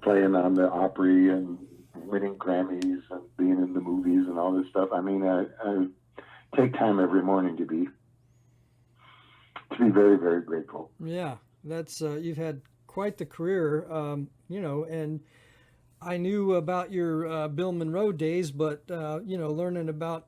Playing on the Opry and winning Grammys and being in the movies and all this stuff. I mean, I take time every morning to be very, very grateful. Yeah, that's you've had quite the career, and I knew about your Bill Monroe days, but learning about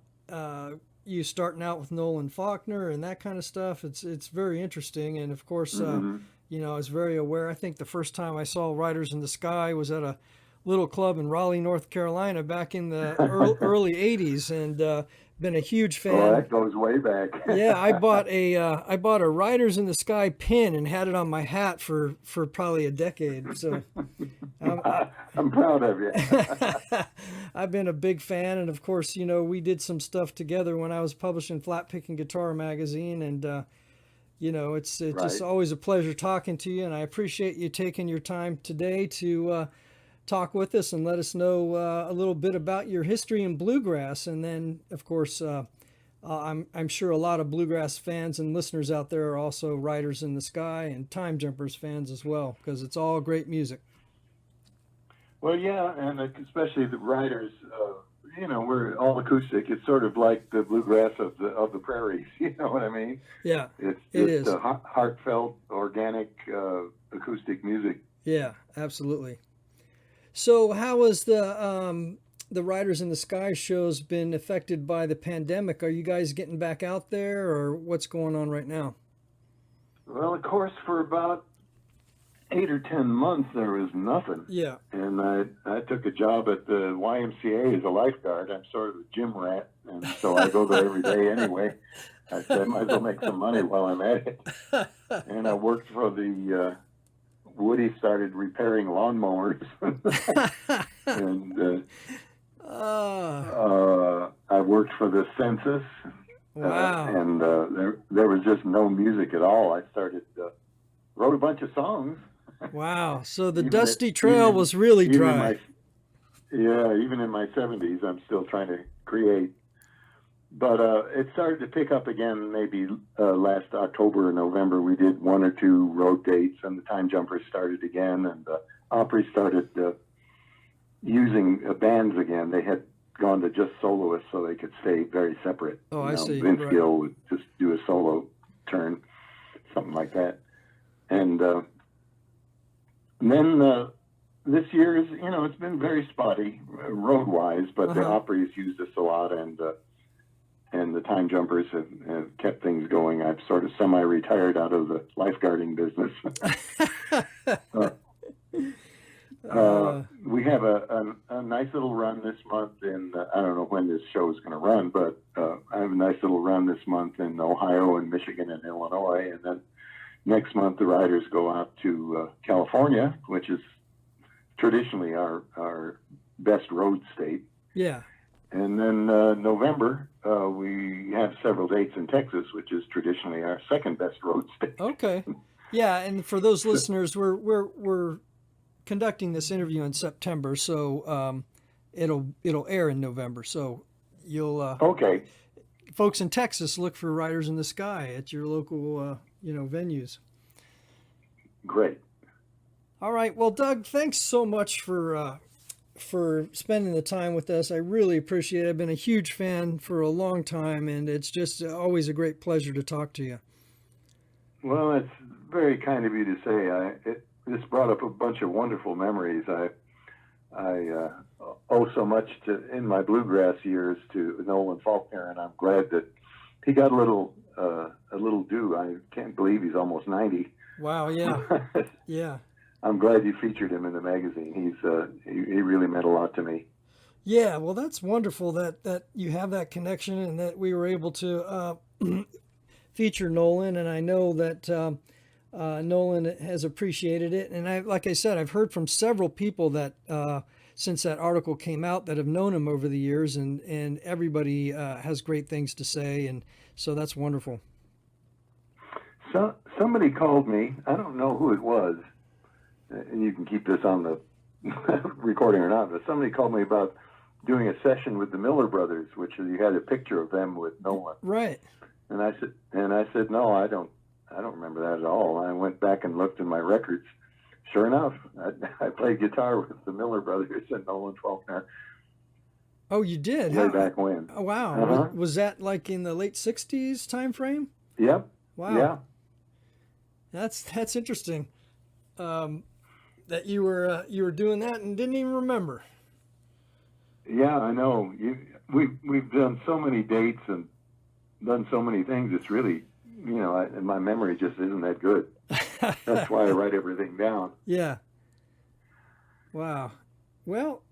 you starting out with Nolan Faulkner and that kind of stuff. It's very interesting, and of course, I was very aware. I think the first time I saw Riders in the Sky was at a little club in Raleigh, North Carolina, back in the early '80s, and been a huge fan. Oh, that goes way back. Yeah, I bought a Riders in the Sky pin and had it on my hat for probably a decade. So I'm proud of you. I've been a big fan, and of course, we did some stuff together when I was publishing Flat Picking Guitar magazine, and it's Right. just always a pleasure talking to you, and I appreciate you taking your time today to talk with us and let us know a little bit about your history in bluegrass. And then, of course, I'm sure a lot of bluegrass fans and listeners out there are also Riders in the Sky and Time Jumpers fans as well, because it's all great music. Well, yeah, and especially the Riders, we're all acoustic. It's sort of like the bluegrass of the prairies. You know what I mean? Yeah, it's it just is. Heartfelt, organic, acoustic music. Yeah, absolutely. So how has the Riders in the Sky shows been affected by the pandemic? Are you guys getting back out there, or what's going on right now? Well, of course, for about 8 or 10 months, there was nothing. Yeah. And I took a job at the YMCA as a lifeguard. I'm sort of a gym rat, and so I go there every day anyway. I said, I might as well make some money while I'm at it. And I worked for the Woody started repairing lawnmowers. And I worked for the census. Wow. And there was just no music at all. I started, wrote a bunch of songs. Wow. So the dusty trail was really dry. Even in my 70s, I'm still trying to create. But it started to pick up again maybe last October or November. We did 1 or 2 road dates, and the Time Jumpers started again, and Opry started using bands again. They had gone to just soloists so they could stay very separate. Oh, I see. Vince Right. Gill would just do a solo turn, something like that. And then this year is, it's been very spotty road-wise, but the Opry's used us a lot, and the Time Jumpers have kept things going. I've sort of semi-retired out of the lifeguarding business. We have a nice little run this month in, I don't know when this show is going to run, but I have a nice little run this month in Ohio and Michigan and Illinois. And then next month, the Riders go out to California, which is traditionally our best road state. Yeah. And then November, we have several dates in Texas, which is traditionally our second best road state. Okay. Yeah, and for those listeners, we're conducting this interview in September, so it'll air in November. So you'll Okay. Folks in Texas, look for Riders in the Sky at your local venues. Great. All right. Well, Doug, thanks so much for spending the time with us. I really appreciate it. I've been a huge fan for a long time, and it's just always a great pleasure to talk to you. Well, it's very kind of you to say. This brought up a bunch of wonderful memories. I owe so much in my bluegrass years to Nolan Faulkner, and I'm glad that he got a little due. I can't believe he's almost 90. Wow. Yeah. Yeah. I'm glad you featured him in the magazine. He really meant a lot to me. Yeah, well, that's wonderful that you have that connection and that we were able to feature Nolan. And I know that Nolan has appreciated it. And like I said, I've heard from several people that since that article came out that have known him over the years, and everybody has great things to say. And so that's wonderful. So somebody called me. I don't know who it was. And you can keep this on the recording or not, but somebody called me about doing a session with the Miller Brothers, which you had a picture of them with Nolan. Right. And I said, no, I don't remember that at all. I went back and looked in my records. Sure enough, I played guitar with the Miller Brothers and Nolan Faulkner. Oh, you did? Way back when. Oh, wow. Was that like in the late 60s time frame? Yep. Wow. Yeah. That's interesting. That you were doing that and didn't even remember. Yeah, I know. We've done so many dates, and done so many things. It's really, my memory just isn't that good. That's why I write everything down. Yeah. Wow. Well,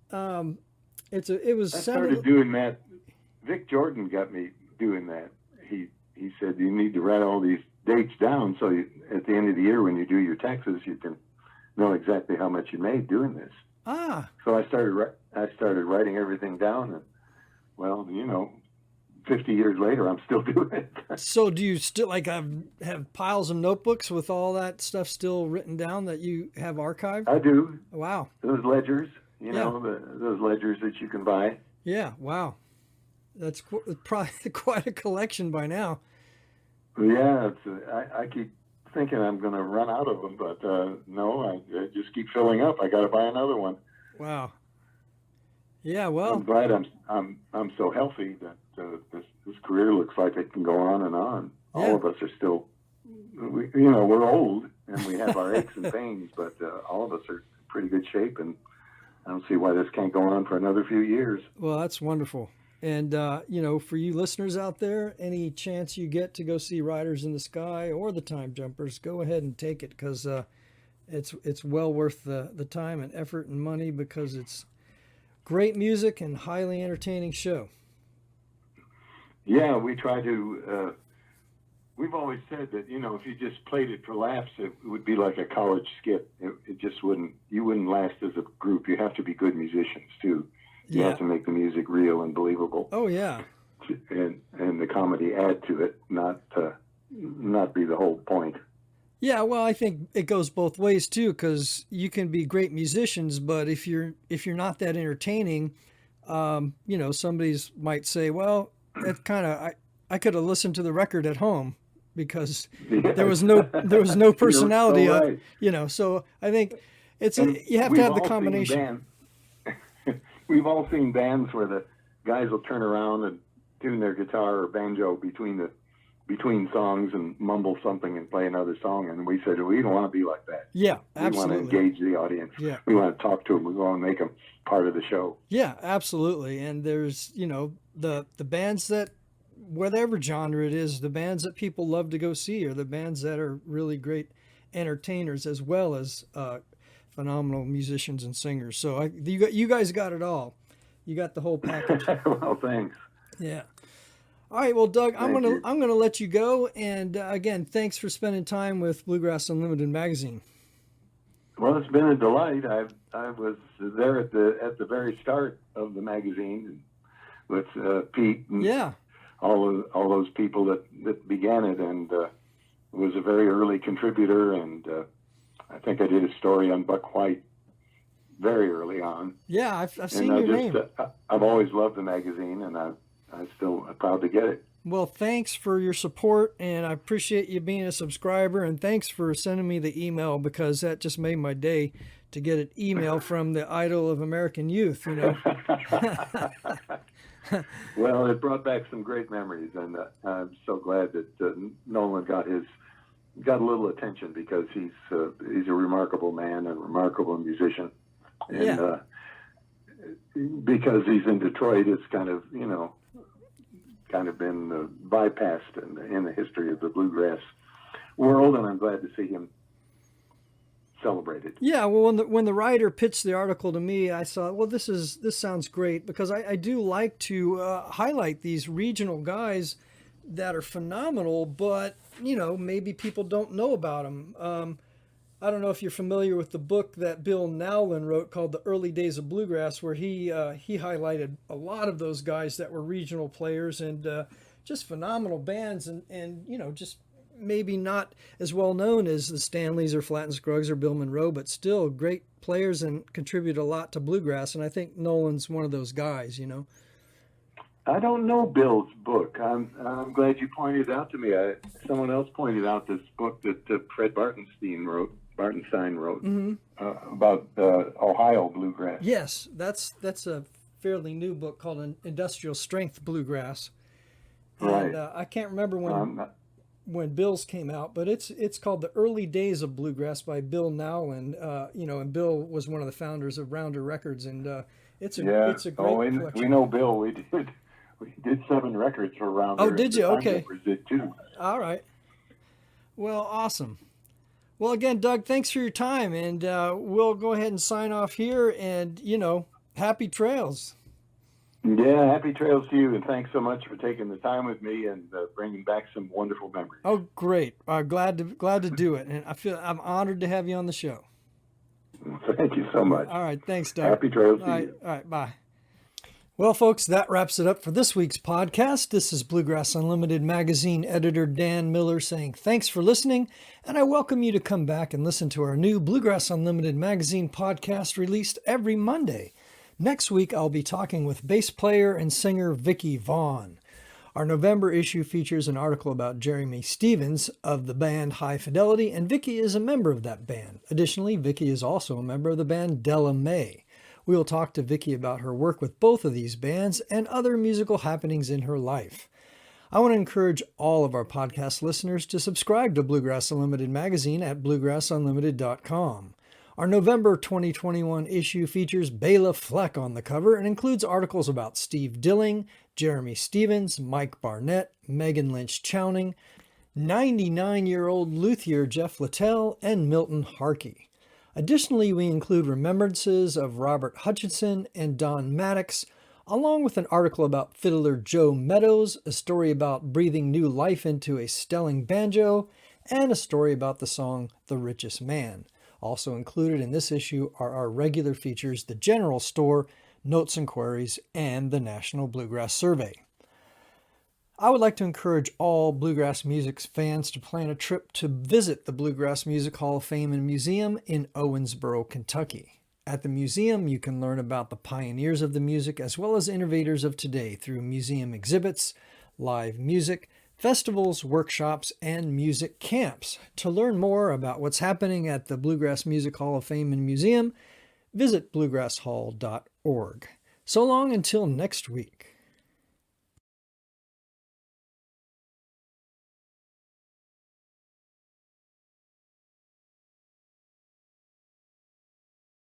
it was I started doing that. Vic Jordan got me doing that. He said you need to write all these dates down so at the end of the year when you do your taxes you can know exactly how much you made doing this. So I started writing everything down, and well, 50 years later I'm still doing it. So do you still have piles of notebooks with all that stuff still written down that you have archived? I do. Wow. Those ledgers, those ledgers that you can buy. Yeah. Wow. That's probably quite a collection by now. Yeah, I keep thinking I'm going to run out of them, but no, I just keep filling up. I got to buy another one. Wow. Yeah, well, I'm glad I'm so healthy that this career looks like it can go on and on. Yeah. All of us are still, we're old and we have our aches and pains, but all of us are in pretty good shape, and I don't see why this can't go on for another few years. Well, that's wonderful. And, for you listeners out there, any chance you get to go see Riders in the Sky or the Time Jumpers, go ahead and take it, because it's well worth the time and effort and money, because it's great music and highly entertaining show. Yeah, we try to, we've always said that, if you just played it for laughs, it would be like a college skit. It just you wouldn't last as a group. You have to be good musicians, too. You have to make the music real and believable. Oh, yeah. And the comedy add to it, not be the whole point. Yeah, well, I think it goes both ways too, because you can be great musicians, but if you're not that entertaining, somebody might say, well, it kind of I could have listened to the record at home because there was no personality. So right. So I think you have to have the combination. We've all seen bands where the guys will turn around and tune their guitar or banjo between songs and mumble something and play another song, and we said we don't want to be like that. Yeah, absolutely. We want to engage the audience. Yeah. We want to talk to them. We want to make them part of the show. Yeah, absolutely. And there's the bands that, whatever genre it is, the bands that people love to go see are the bands that are really great entertainers as well as phenomenal musicians and singers. So you guys got it all. You got the whole package. Well, thanks. Yeah. All right. Well, Doug, I'm gonna let you go. And again, thanks for spending time with Bluegrass Unlimited magazine. Well, it's been a delight. I was there at the very start of the magazine with Pete and all those people that began it, and was a very early contributor, and I think I did a story on Buck White very early on. Yeah, I've seen your name. I've always loved the magazine, and I'm still proud to get it. Well, thanks for your support, and I appreciate you being a subscriber, and thanks for sending me the email, because that just made my day to get an email from the idol of American youth, Well, it brought back some great memories, and I'm so glad that Nolan got a little attention, because he's a remarkable man and a remarkable musician, and because he's in Detroit, it's kind of been bypassed in the history of the bluegrass world, and I'm glad to see him celebrated. Yeah, well, when the writer pitched the article to me, I thought, well, this sounds great, because I do like to highlight these regional guys that are phenomenal, but maybe people don't know about them. I don't know if you're familiar with the book that Bill Nolan wrote called The Early Days of Bluegrass, where he highlighted a lot of those guys that were regional players and just phenomenal bands, and just maybe not as well known as the Stanleys or Flatt and Scruggs or Bill Monroe, but still great players and contribute a lot to bluegrass. And I think Nolan's one of those guys. I don't know Bill's book. I'm glad you pointed it out to me. Someone else pointed out this book that Fred Bartenstein wrote mm-hmm. About Ohio bluegrass. Yes, that's a fairly new book called Industrial Strength Bluegrass. Right. And I can't remember when Bill's came out, but it's called The Early Days of Bluegrass by Bill Nolan. And Bill was one of the founders of Rounder Records, and it's a great collection. We know Bill. We did 7 records for around Oh, there. did you? The Time Okay. Jumpers did too. All right. Well, awesome. Well, again, Doug, thanks for your time, and we'll go ahead and sign off here. And happy trails. Yeah, happy trails to you, and thanks so much for taking the time with me and bringing back some wonderful memories. Oh, great! Glad to do it, and I'm honored to have you on the show. Thank you so much. All right, thanks, Doug. Happy trails to you. All right, bye. Well, folks, that wraps it up for this week's podcast. This is Bluegrass Unlimited magazine editor Dan Miller saying thanks for listening, and I welcome you to come back and listen to our new Bluegrass Unlimited magazine podcast released every Monday. Next week, I'll be talking with bass player and singer Vicki Vaughn. Our November issue features an article about Jeremy Stevens of the band High Fidelity, and Vicki is a member of that band. Additionally, Vicki is also a member of the band Della Mae. We will talk to Vicki about her work with both of these bands and other musical happenings in her life. I want to encourage all of our podcast listeners to subscribe to Bluegrass Unlimited magazine at bluegrassunlimited.com. Our November 2021 issue features Bela Fleck on the cover and includes articles about Steve Dilling, Jeremy Stevens, Mike Barnett, Megan Lynch Chowning, 99-year-old luthier Jeff Littell, and Milton Harkey. Additionally, we include remembrances of Robert Hutchinson and Don Maddox, along with an article about fiddler Joe Meadows, a story about breathing new life into a stelling banjo, and a story about the song The Richest Man. Also included in this issue are our regular features, The General Store, Notes and Queries, and the National Bluegrass Survey. I would like to encourage all bluegrass music fans to plan a trip to visit the Bluegrass Music Hall of Fame and Museum in Owensboro, Kentucky. At the museum, you can learn about the pioneers of the music as well as innovators of today through museum exhibits, live music, festivals, workshops, and music camps. To learn more about what's happening at the Bluegrass Music Hall of Fame and Museum, visit bluegrasshall.org. So long until next week.